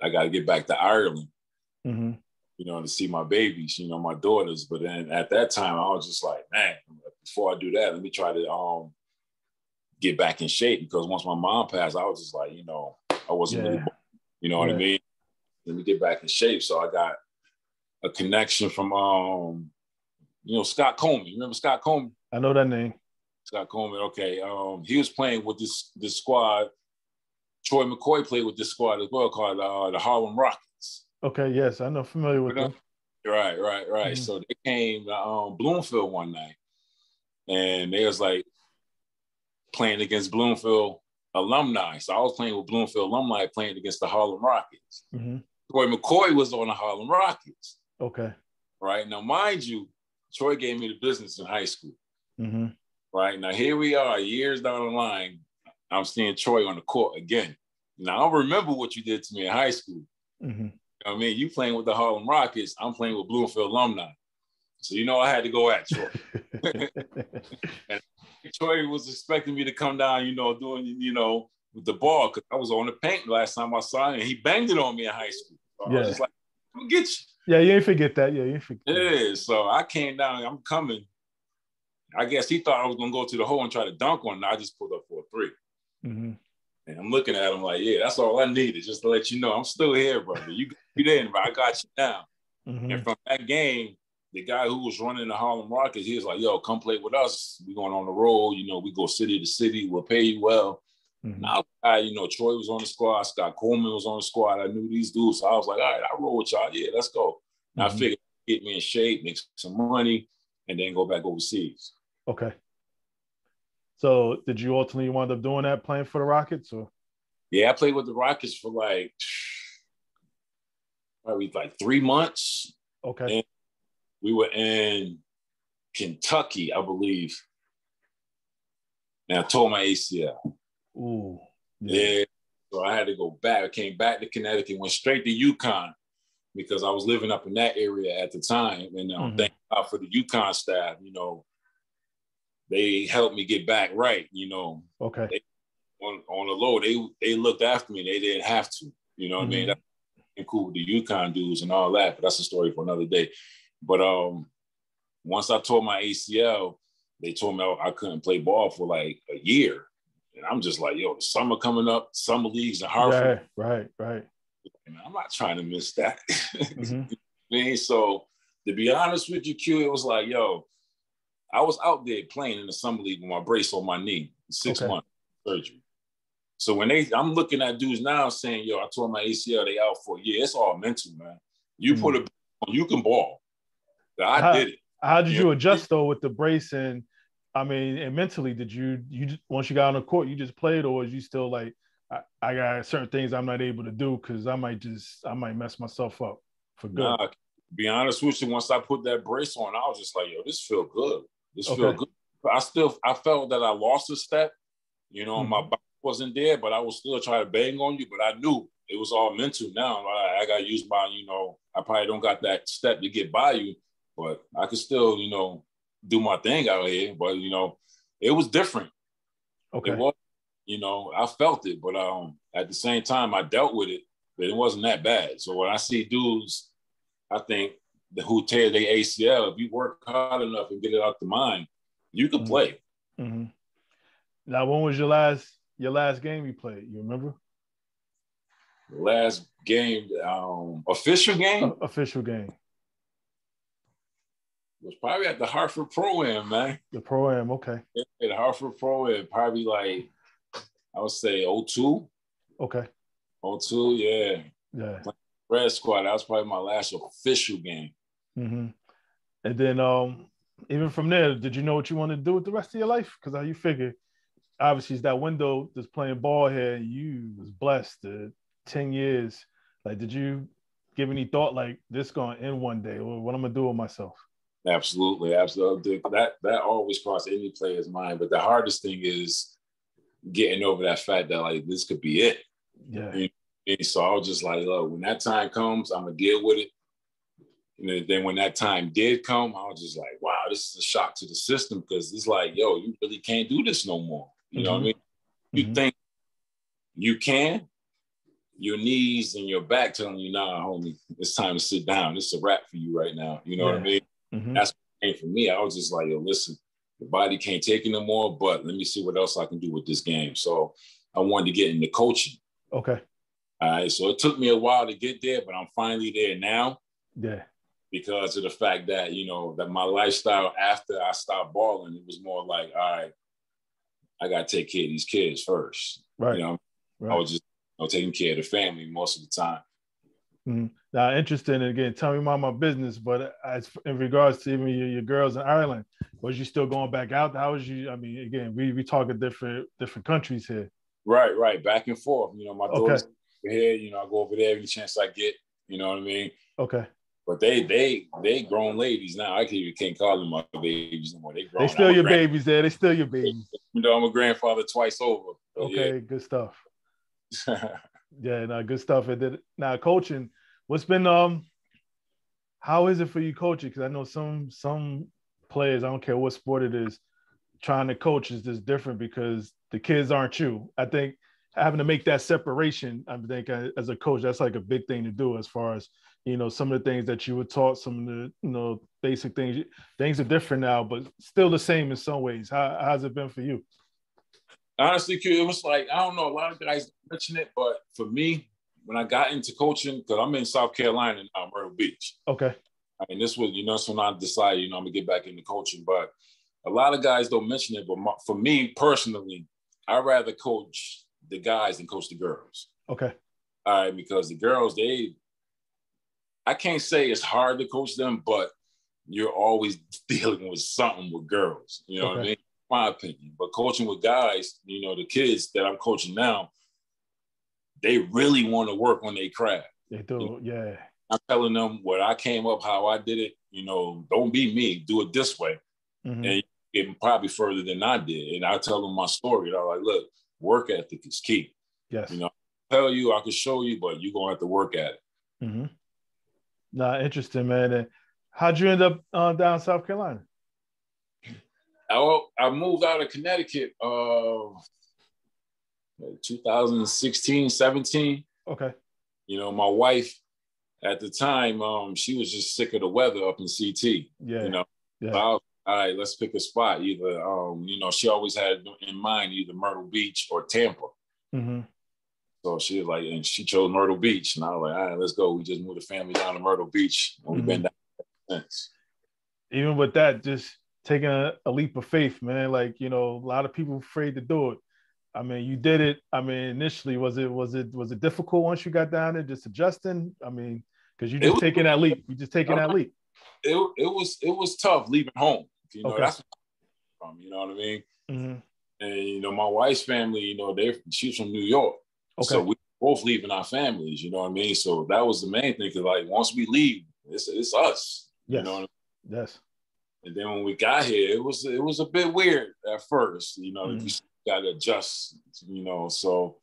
I got to get back to Ireland. Mm-hmm. to see my babies, my daughters. But then at that time, I was just like, man, before I do that, let me try to get back in shape, because once my mom passed, I was just like, I wasn't really, what I mean? Let me get back in shape. So I got a connection from, Scott Coleman. You remember Scott Coleman? I know that name. Scott Coleman. Okay. He was playing with this squad. Troy McCoy played with this squad as well, called the Harlem Rockets. Okay. Yes, I know. Familiar with them. Right. Mm-hmm. So they came to Bloomfield one night, and they was like playing against Bloomfield alumni. So I was playing with Bloomfield alumni, playing against the Harlem Rockets. Mm-hmm. Troy McCoy was on the Harlem Rockets. Okay. Right. Now, mind you, Troy gave me the business in high school. Mm-hmm. Right. Now, here we are, years down the line. I'm seeing Troy on the court again. Now, I don't remember what you did to me in high school. Mm-hmm. I mean, you playing with the Harlem Rockets. I'm playing with Bloomfield alumni. So, I had to go at Troy. And Troy was expecting me to come down, doing, with the ball, because I was on the paint last time I saw him, and he banged it on me in high school. So I was just like, I'm get you. Yeah, you ain't forget that. Yeah, you ain't forget that. Yeah, so I came down, I'm coming. I guess he thought I was going to go to the hole and try to dunk on it. I just pulled up for a three. Mm-hmm. And I'm looking at him like, yeah, that's all I needed, just to let you know I'm still here, brother. You in, but I got you down. Mm-hmm. And from that game, the guy who was running the Harlem Rockets, he was like, yo, come play with us. We're going on the road. We go city to city. We'll pay you well. Mm-hmm. Now, Troy was on the squad. Scott Coleman was on the squad. I knew these dudes. So I was like, all right, I'll roll with y'all. Yeah, let's go. Mm-hmm. And I figured get me in shape, make some money, and then go back overseas. Okay. So did you ultimately wind up doing that, playing for the Rockets? Or? Yeah, I played with the Rockets for probably 3 months. Okay. And we were in Kentucky, I believe. And I tore my ACL. Ooh. Yeah. So I had to go back. I came back to Connecticut, went straight to UConn, because I was living up in that area at the time. And thank God for the UConn staff, they helped me get back right, Okay. On the low, they looked after me. They didn't have to, what I mean? That's cool with the UConn dudes and all that, but that's a story for another day. But once I tore my ACL, they told me I couldn't play ball for like a year. And I'm just like, yo, the summer coming up, summer leagues in Hartford. Right. And I'm not trying to miss that. So to be honest with you, Q, it was like, yo, I was out there playing in the summer league with my brace on my knee, 6 months surgery. So when I'm looking at dudes now saying, yo, I tore my ACL, they out for a year. It's all mental, man. You put it on, you can ball. I did it. How did you adjust though with the brace? And mentally, did you once you got on the court, you just played, or was you still like, I got certain things I'm not able to do because I might mess myself up for good? Nah, to be honest with you, once I put that brace on, I was just like, yo, this feel good. Feel good. I felt that I lost a step, my body wasn't there, but I was still trying to bang on you, but I knew it was all mental now. I got to use my, I probably don't got that step to get by you, but I could still, do my thing out here. But, it was different. Okay. It was, I felt it, but at the same time, I dealt with it, but it wasn't that bad. So when I see dudes, I think, who tear their ACL, if you work hard enough and get it out the mind, you can play. Mm-hmm. Now, when was your last game you played? You remember? The last game, official game? Official game. It was probably at the Hartford Pro-Am, man. The Pro-Am, okay. Yeah, the Hartford Pro-Am, probably like, I would say 02. Okay. 02, yeah. Yeah. Red Squad, that was probably my last official game. Mm-hmm. And then even from there, did you know what you wanted to do with the rest of your life? Because how you figure, obviously, it's that window just playing ball here. You was blessed 10 years. Like, did you give any thought like this going to end one day, or what I'm gonna do with myself? Absolutely. That always crossed any player's mind. But the hardest thing is getting over that fact that like this could be it. Yeah. So I was just like, look, when that time comes, I'm gonna deal with it. And then when that time did come, I was just like, wow, this is a shock to the system, because it's like, yo, you really can't do this no more. You know what I mean? You think you can, your knees and your back telling you, nah, homie, it's time to sit down. It's a wrap for you right now. You know what I mean? Mm-hmm. That's what came for me. I was just like, yo, listen, the body can't take it no more, but let me see what else I can do with this game. So I wanted to get into coaching. Okay. All right. So it took me a while to get there, but I'm finally there now. Yeah. Because of the fact that, you know, that my lifestyle after I stopped balling, it was more like, all right, I got to take care of these kids first. Right. You know, right. I was just taking care of the family most of the time. Mm-hmm. Now, interesting. Again, tell me about my business, but as in regards to even your girls in Ireland, was you still going back out? How was you? I mean, again, we talking different countries here. Right. Back and forth. You know, my daughter's here. You know, I go over there every chance I get. You know what I mean? Okay. But they grown ladies now. I can't call them my babies anymore. They grown. They still your babies there. They still your babies. You know, I'm a grandfather twice over. Okay, yeah. Good stuff. Yeah, no, good stuff. Now coaching, what's been how is it for you coaching? Because I know some players, I don't care what sport it is, trying to coach is just different because the kids aren't you. I think having to make that separation, I think as a coach, that's like a big thing to do as far as, you know, some of the things that you were taught, some of the, you know, basic things are different now, but still the same in some ways. How's it been for you? Honestly, it was like, I don't know, a lot of guys mention it, but for me, when I got into coaching, because I'm in South Carolina now, Myrtle Beach. Okay. I mean, this was, you know, so when I decided, you know, I'm going to get back into coaching, but a lot of guys don't mention it. But for me personally, I'd rather coach the guys than coach the girls. Okay. All right, because the girls, I can't say it's hard to coach them, but you're always dealing with something with girls. You know what I mean? My opinion. But coaching with guys, you know, the kids that I'm coaching now, they really want to work on their craft. They do, you know? Yeah. I'm telling them what I came up, how I did it. You know, don't be me. Do it this way. Mm-hmm. And get probably further than I did. And I tell them my story. And I'm like, look, work ethic is key. Yes. You know, I tell you, I can show you, but you're going to have to work at it. Mm-hmm. Nah, interesting, man. And how'd you end up down South Carolina? I moved out of Connecticut 2016, 17. Okay. You know, my wife at the time, she was just sick of the weather up in CT. Yeah. You know, yeah. So all right, let's pick a spot. Either, you know, she always had in mind either Myrtle Beach or Tampa. Mm-hmm. So she was like, and she chose Myrtle Beach. And I was like, all right, let's go. We just moved the family down to Myrtle Beach. And we've been down since. Even with that, just taking a leap of faith, man. Like, you know, a lot of people afraid to do it. I mean, you did it. I mean, initially, was it difficult once you got down there, just adjusting? I mean, because you just taking that leap. You just taking that leap. It was tough leaving home. You know, that's where I'm from. You know what I mean? Mm-hmm. And you know, my wife's family, you know, she's from New York. Okay. So we both leaving our families. You know what I mean? So that was the main thing. Because like once we leave, it's us. Yes. You know what I mean? Yes. And then when we got here, it was a bit weird at first. You know, you got to adjust. You know, so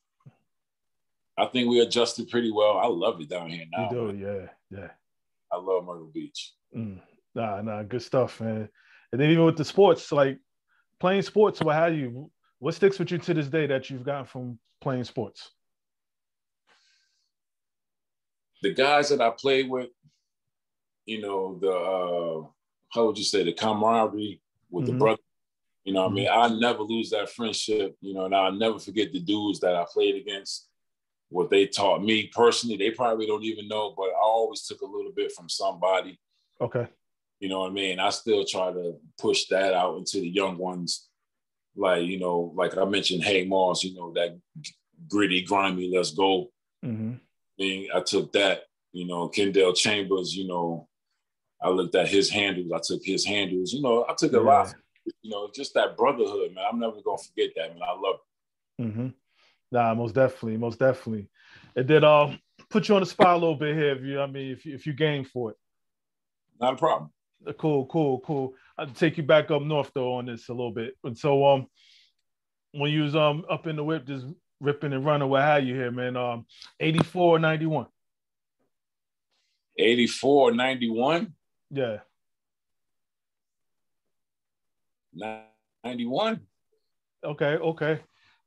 I think we adjusted pretty well. I love it down here now. You do, yeah. I love Myrtle Beach. Nah, good stuff, man. And then even with the sports, like playing sports, what sticks with you to this day that you've gotten from playing sports? The guys that I played with, you know, the how would you say, the camaraderie with the brother. You know what I mean? I'll never lose that friendship, you know, and I'll never forget the dudes that I played against, what they taught me personally. They probably don't even know, but I always took a little bit from somebody. Okay. You know what I mean? I still try to push that out into the young ones. Like, you know, like I mentioned, Hey Moss, you know, that gritty, grimy, let's go. Mm-hmm. I mean, I took that, you know, Kendall Chambers, you know, I looked at his handles. I took his handles. You know, I took a lot. You know, just that brotherhood, man. I'm never going to forget that, man. I love it. Mm-hmm. Nah, most definitely. It did put you on the spot a little bit here. If you game for it. Not a problem. Cool. I'll take you back up north, though, on this a little bit. And so when you was up in the whip, just ripping and running, what have you here, man? 84 or 91? 84 91? Yeah. 91. Okay.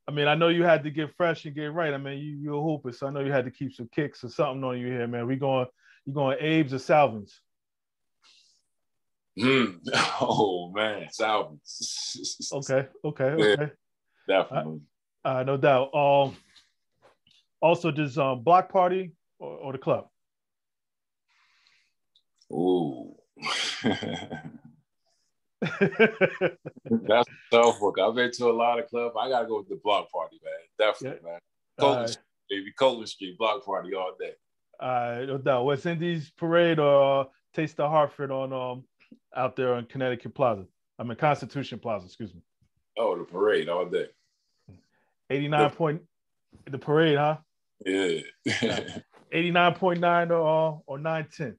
I mean, I know you had to get fresh and get right. I mean, you're a hooper, so I know you had to keep some kicks or something on you here, man. You going Abe's or Salvins? Oh man, Salvins. Okay. Yeah, definitely. No doubt. Also, just block party or the club. Ooh. That's a tough book. I've been to a lot of clubs. I gotta go with the block party, man. Definitely, Yeah. man. Copeland Street, baby. Copeland Street, block party all day. No doubt. West Indies parade or Taste of Hartford on out there on Connecticut Plaza. I mean Constitution Plaza, excuse me. Oh, the parade all day. 89 point the parade, huh? Yeah. 89.9 or 910.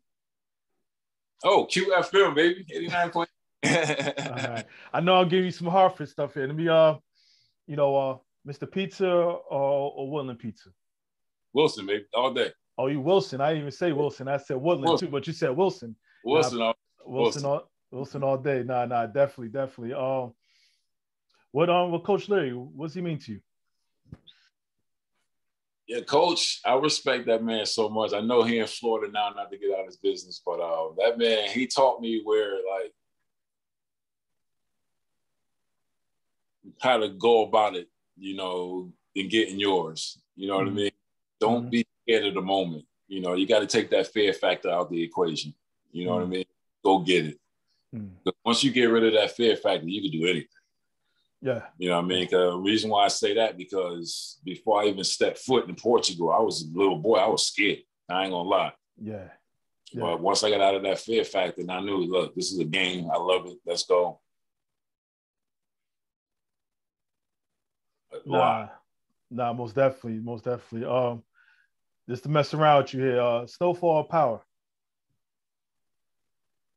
Oh, QFM, baby. 89 point. All right. I know I'll give you some Hartford stuff here. Let me Mr. Pizza or Woodland Pizza. Wilson, baby, all day. Oh, you Wilson. I didn't even say Wilson. I said Woodland too, but you said Wilson. Wilson, Wilson all day. Nah, definitely. What Coach Larry, what's he mean to you? Yeah, Coach, I respect that man so much. I know he in Florida now, not to get out of his business, but that man, he taught me how to go about it, and getting yours. You know what I mean? Don't be scared of the moment. You got to take that fear factor out of the equation. You know what I mean? Go get it. Once you get rid of that fear factor, you can do anything. Yeah. You know what I mean? The reason why I say that, because before I even stepped foot in Portugal, I was a little boy. I was scared. I ain't gonna lie. Yeah. But once I got out of that fear factor, and I knew, look, this is a game. I love it. Let's go. Nah, most definitely. Just to mess around with you here. Snowfall or Power?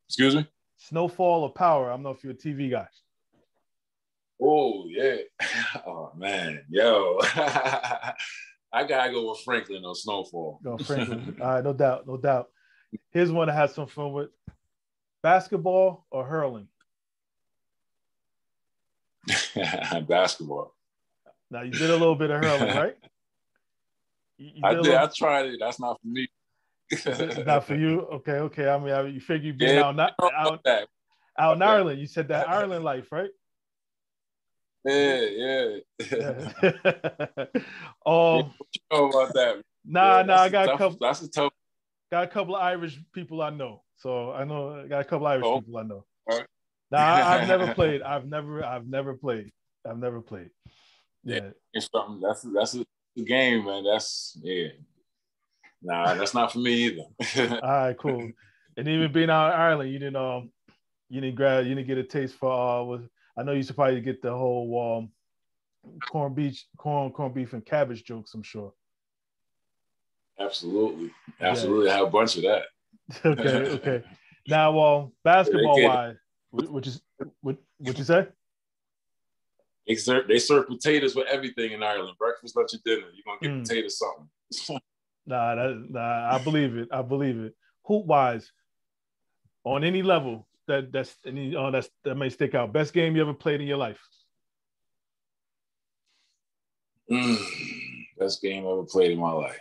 Excuse me? Snowfall or Power? I don't know if you're a TV guy. Oh, yeah. Oh, man. Yo. I got to go with Franklin on Snowfall. Go Franklin. All right, no doubt. Here's one to have some fun with. Basketball or hurling? Basketball. Now, you did a little bit of hurling, right? I did. I tried it. That's not for me. Not for you? Okay. I mean, you figure being out in Ireland. You said that Ireland life, right? Yeah. What you know about that? Nah, I got a couple. That's a tough. Got a couple of Irish people I know, so I got a couple of Irish people I know. All right. Nah, I've never played. I've never played. Yeah, it's something. That's a game, man. Nah, that's not for me either. All right, cool. And even being out in Ireland, you didn't get a taste for I know you should probably get the whole corned beef and cabbage jokes, I'm sure. Absolutely. I have a bunch of that. Okay. Now, basketball wise, what you say? They serve potatoes with everything in Ireland. Breakfast, lunch, and dinner. You're gonna get potatoes something. Nah, I believe it. Hoop wise, on any level that may stick out. Best game you ever played in your life? Best game I ever played in my life.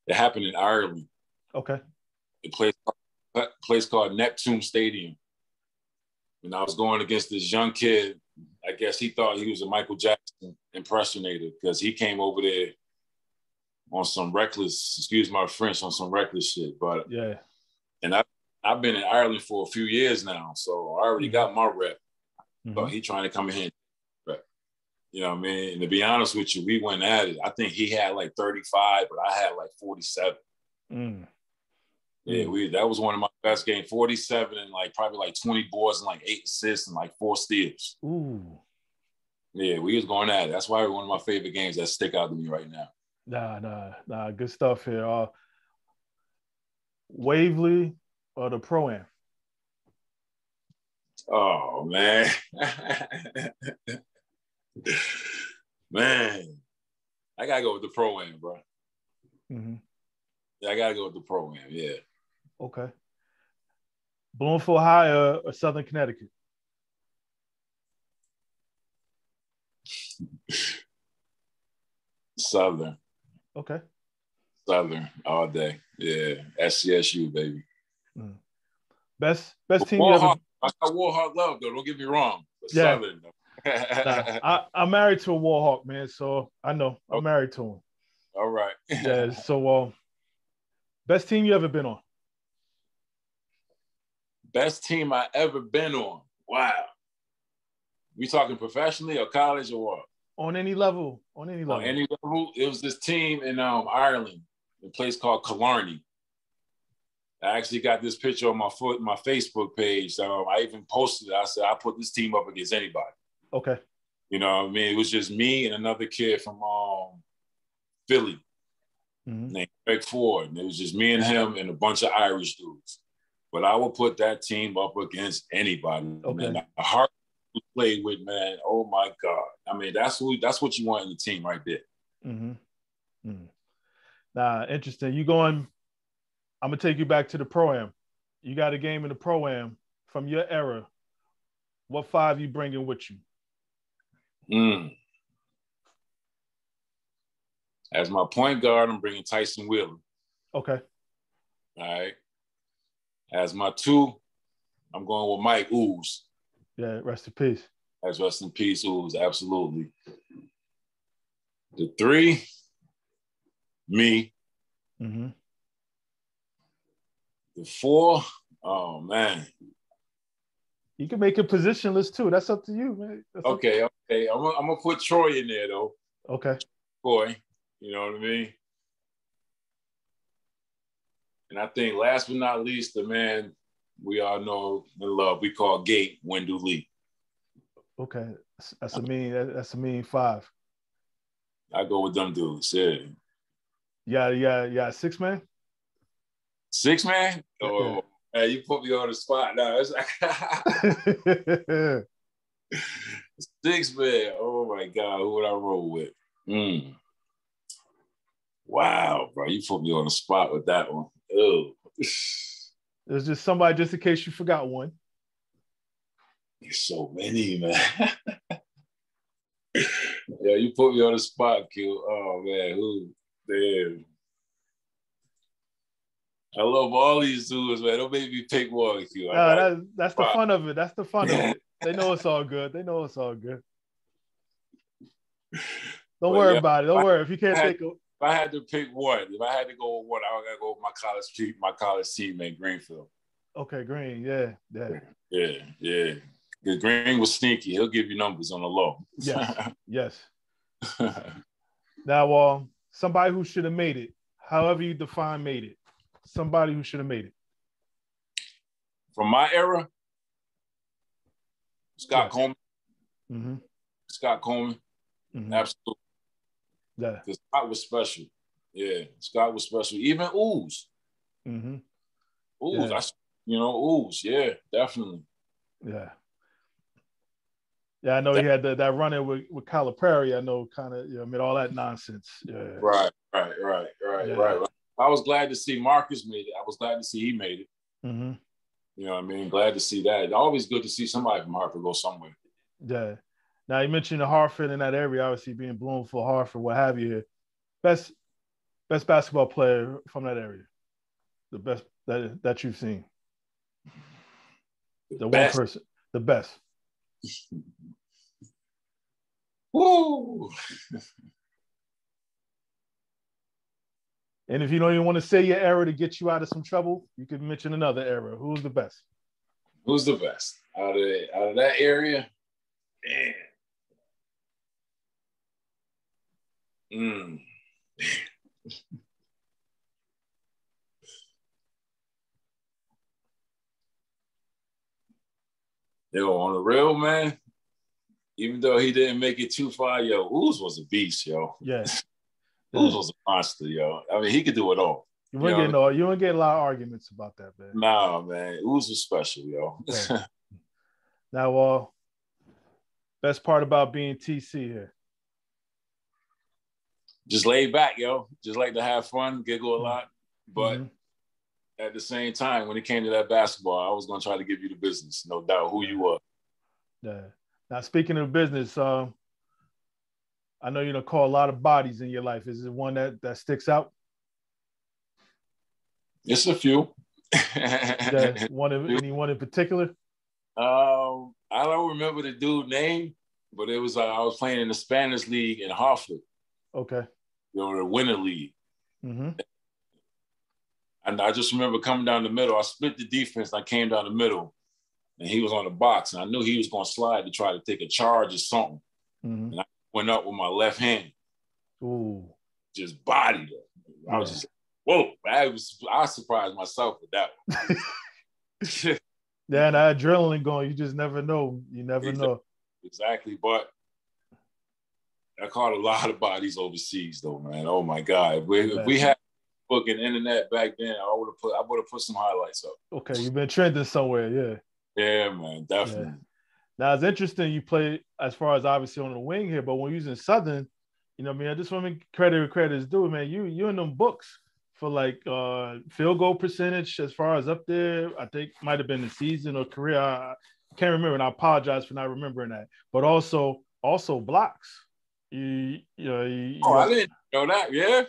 It happened in Ireland. Okay. A place called Neptune Stadium. And I was going against this young kid. I guess he thought he was a Michael Jackson impersonator because he came over there on some reckless, excuse my French, on some reckless shit. But yeah. And I've been in Ireland for a few years now, so I already got my rep. But he trying to come in here. You know what I mean? And to be honest with you, we went at it. I think he had like 35, but I had like 47. Yeah, that was one of my best games. 47 and probably 20 boards and 8 assists and 4 steals. Ooh. Yeah, we was going at it. That's why one of my favorite games that stick out to me right now. Nah. Good stuff here. Waverly or the Pro-Am? Oh, man. Man. I got to go with the Pro-Am, bro. Yeah, I got to go with the Pro-Am, yeah. Okay. Bloomfield High or Southern Connecticut? Southern. Okay. Southern all day. Yeah. SCSU, baby. Mm. Best team you ever. Warhawk. I got Warhawk love though. Don't get me wrong. But Yeah. Southern though. Nah, I'm married to a Warhawk, man. So I know I'm married to him. All right. Yeah. So, best team you ever been on? Best team I ever been on. Wow. We talking professionally or college or what? On any level. On any level. On any level. It was this team in Ireland, a place called Killarney. I actually got this picture on my Facebook page. I even posted it. I said, I put this team up against anybody. Okay. You know what I mean? It was just me and another kid from Philly named Greg Ford. And it was just me and him and a bunch of Irish dudes. But I would put that team up against anybody. Okay. Man, the heart we played with, man, oh my God. I mean, that's what you want in the team right there. Mm-hmm. Mm-hmm. Nah, interesting. I'm gonna take you back to the Pro-Am. You got a game in the Pro-Am from your era. What five you bringing with you? As my point guard, I'm bringing Tyson Wheeler. Okay. All right. As my two, I'm going with Mike Ooze. Yeah, rest in peace. As rest in peace, Ooze, absolutely. The three, me. Mm-hmm. The four, oh man. You can make it positionless too. That's up to you, man. Okay. I'm gonna put Troy in there though. Okay. Troy, you know what I mean? And I think last but not least, the man we all know and love, we call Gate, Wendell Lee. Okay. That's a mean five. I go with them dudes, yeah. Yeah, 6-man? 6-man? Oh, yeah. Hey, you put me on the spot now. It's like 6-man. Oh my God, who would I roll with? Wow, bro, you put me on the spot with that one. Oh, there's just somebody, just in case you forgot one. There's so many, man. Yeah, you put me on the spot, Q. Oh man, who? Damn. I love all these dudes, man. Don't make me pick one, Q. That's the fun of it. That's the fun of it. They know it's all good. Don't worry about it. Don't worry. If you can't think of. If I had to pick one, if I had to go with one, I gotta go with my college teammate, Greenfield. Okay, Green. Yeah. Because Green was sneaky. He'll give you numbers on the low. Yes. Now, somebody who should have made it, however you define made it, somebody who should have made it. From my era, Scott Coleman. Mm-hmm. Scott Coleman. Mm-hmm. Absolutely. Yeah. Because Scott was special. Yeah, Scott was special. Even Ooze. Mm-hmm. Ooze. Yeah. Ooze. Yeah, definitely. Yeah. Yeah, I know he had that run-in with Calipari. I know, kind of, made all that nonsense. Yeah. Right. I was glad to see Marcus made it. I was glad to see he made it. Mm-hmm. You know what I mean? Glad to see that. It's always good to see somebody from Hartford go somewhere. Yeah. Now, you mentioned the Hartford in that area, obviously being Bloomfield, Hartford, what have you. Best basketball player from that area. The best that you've seen. The best. One person. The best. Woo! And if you don't even want to say your era to get you out of some trouble, you could mention another era. Who's the best? Who's the best out of that area? Man. Yo, on the real, man, even though he didn't make it too far, yo, Ooze was a beast, yo. Yeah. Ooze was a monster, yo. I mean, he could do it all. You wouldn't get a lot of arguments about that, man. Nah, man. Ooze was special, yo. Yeah. Now, best part about being TC here? Just laid back, yo. Just like to have fun, giggle a lot. But at the same time, when it came to that basketball, I was going to try to give you the business, no doubt, who you are. Yeah. Now, speaking of business, I know you don't call a lot of bodies in your life. Is it one that sticks out? It's a few. Yeah, anyone in particular? I don't remember the dude name, but it was I was playing in the Spanish league in Hartford. Okay. The winter league. Mm-hmm. And I just remember coming down the middle. I split the defense. I came down the middle, and he was on the box, and I knew he was going to slide to try to take a charge or something. Mm-hmm. And I went up with my left hand. Ooh. Just bodied her. I was just, whoa. I surprised myself with that one. Yeah, and that adrenaline going, you just never know. You never know. Exactly. But I caught a lot of bodies overseas, though, man. Oh my God! If we had book and internet back then, I would have put some highlights up. Okay, you've been trending somewhere, yeah. Yeah, man, definitely. Yeah. Now it's interesting you play as far as obviously on the wing here, but when using Southern, you know, what I mean, I just want to make credit where credit is due, man. You in them books for like field goal percentage as far as up there. I think might have been the season or career. I can't remember, and I apologize for not remembering that. But also blocks. I didn't know that. Yeah.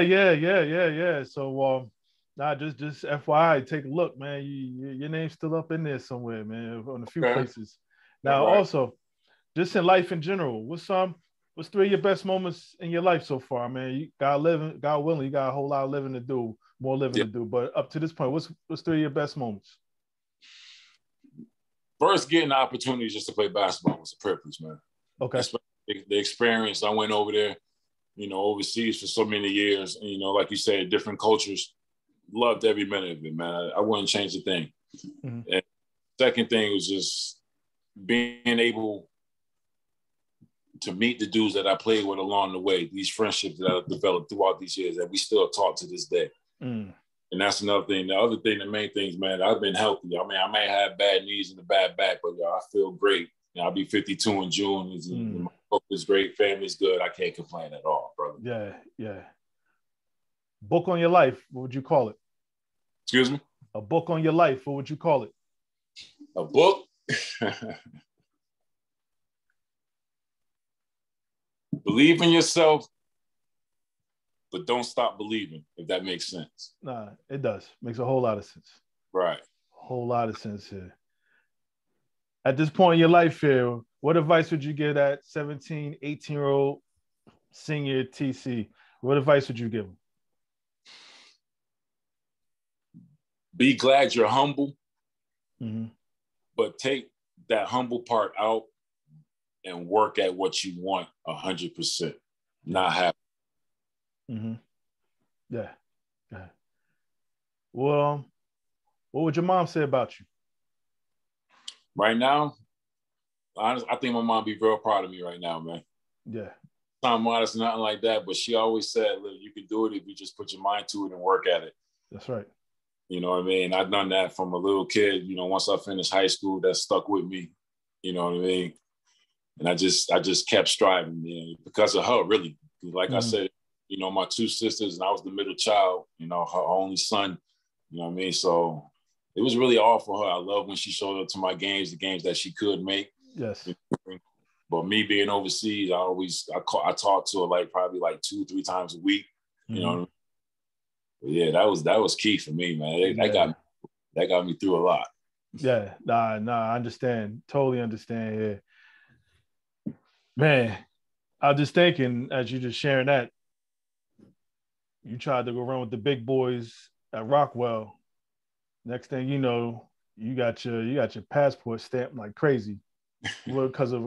yeah. So just FYI, take a look, man. Your name's still up in there somewhere, man, on a few places. Now, also, just in life in general, what's 3 of your best moments in your life so far, man? You God willing, you got a whole lot of living to do, more living to do. But up to this point, what's 3 of your best moments? First, getting the opportunity just to play basketball was a privilege, man. Okay. The experience, I went over there, you know, overseas for so many years, and, you know, like you said, different cultures. Loved every minute of it, man. I wouldn't change a thing. Mm-hmm. And second thing was just being able to meet the dudes that I played with along the way, these friendships that I've developed throughout these years that we still talk to this day. Mm. And that's another thing. The other thing, the main thing is, man, I've been healthy. I mean, I may have bad knees and a bad back, but I feel great. You know, I'll be 52 in June. My health is great. Family's good. I can't complain at all, brother. Yeah. Book on your life, what would you call it? Excuse me? A book on your life, what would you call it? A book? Believe in yourself, but don't stop believing, if that makes sense. Nah, it does. Makes a whole lot of sense. Right. A whole lot of sense here. At this point in your life here, what advice would you give that 17, 18-year-old senior TC? What advice would you give him? Be glad you're humble, but take that humble part out and work at what you want 100%, not happy. Mm-hmm. Yeah. Well, what would your mom say about you? Right now, honestly, I think my mom be real proud of me right now, man. Yeah. Not modest, nothing like that, but she always said, look, you can do it if you just put your mind to it and work at it. That's right. You know what I mean? I've done that from a little kid. You know, once I finished high school, that stuck with me. You know what I mean? And I just kept striving, man, because of her, really. Like I said, you know, my 2 sisters, and I was the middle child, you know, her only son, you know what I mean? So it was really all for her. I love when she showed up to my games, the games that she could make. Yes. But me being overseas, I talked to her probably 2-3 times a week, you know what I mean? But yeah, that was key for me, man. That got me through a lot. Yeah, nah, I understand. Totally understand. Yeah. Man, I was just thinking as you just sharing that, you tried to go run with the big boys at Rockwell. Next thing you know, you got your passport stamped like crazy because of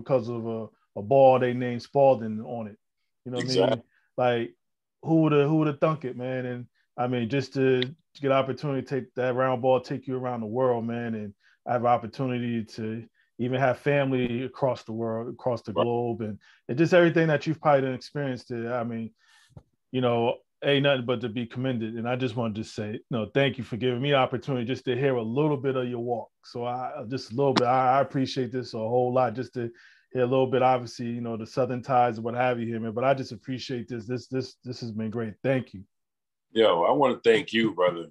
a ball they named Spalding on it. You know what I mean? Like who would have thunk it, man? And I mean, just to get an opportunity to take that round ball, take you around the world, man, and I have an opportunity to even have family across the world, across the globe, and just everything that you've probably experienced. I mean, you know, ain't nothing but to be commended. And I just wanted to say, thank you for giving me the opportunity just to hear a little bit of your walk. So I appreciate this a whole lot, just to hear a little bit, obviously, you know, the Southern ties and what have you here, man. But I just appreciate this. This has been great. Thank you. Yo, I want to thank you, brother.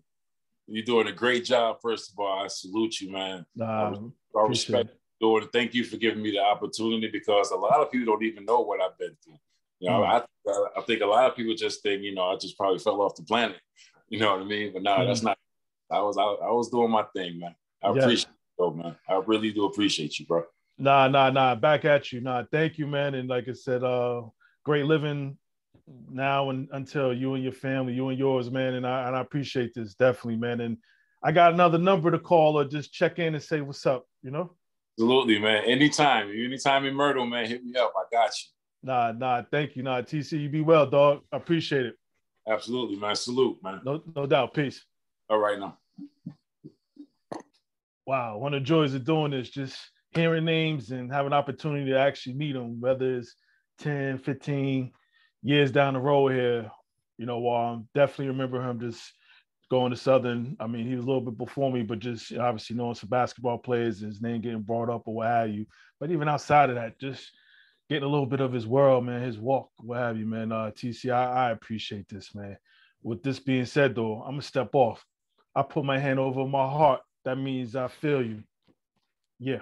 You're doing a great job. First of all, I salute you, man. I respect Lord, thank you for giving me the opportunity, because a lot of people don't even know what I've been through. You know, I think a lot of people just think, you know, I just probably fell off the planet. You know what I mean? But no, that's not. I was doing my thing, man. I appreciate it, bro, man. I really do appreciate you, bro. Nah. Back at you. Nah, thank you, man. And like I said, great living now and until you and your family, you and yours, man. And I appreciate this definitely, man. And I got another number to call or just check in and say what's up, you know? Absolutely, man. Anytime in Myrtle, man, hit me up. I got you. Nah, thank you. Nah, TC, you be well, dog. I appreciate it. Absolutely, man. Salute, man. No doubt. Peace. All right, now. Wow, one of the joys of doing this, just hearing names and having an opportunity to actually meet them, whether it's 10, 15 years down the road here, you know, definitely remember him just going to Southern. I mean, he was a little bit before me, but just obviously knowing some basketball players, his name getting brought up or what have you. But even outside of that, just getting a little bit of his world, man, his walk, what have you, man. TC, I appreciate this, man. With this being said, though, I'm going to step off. I put my hand over my heart. That means I feel you. Yeah.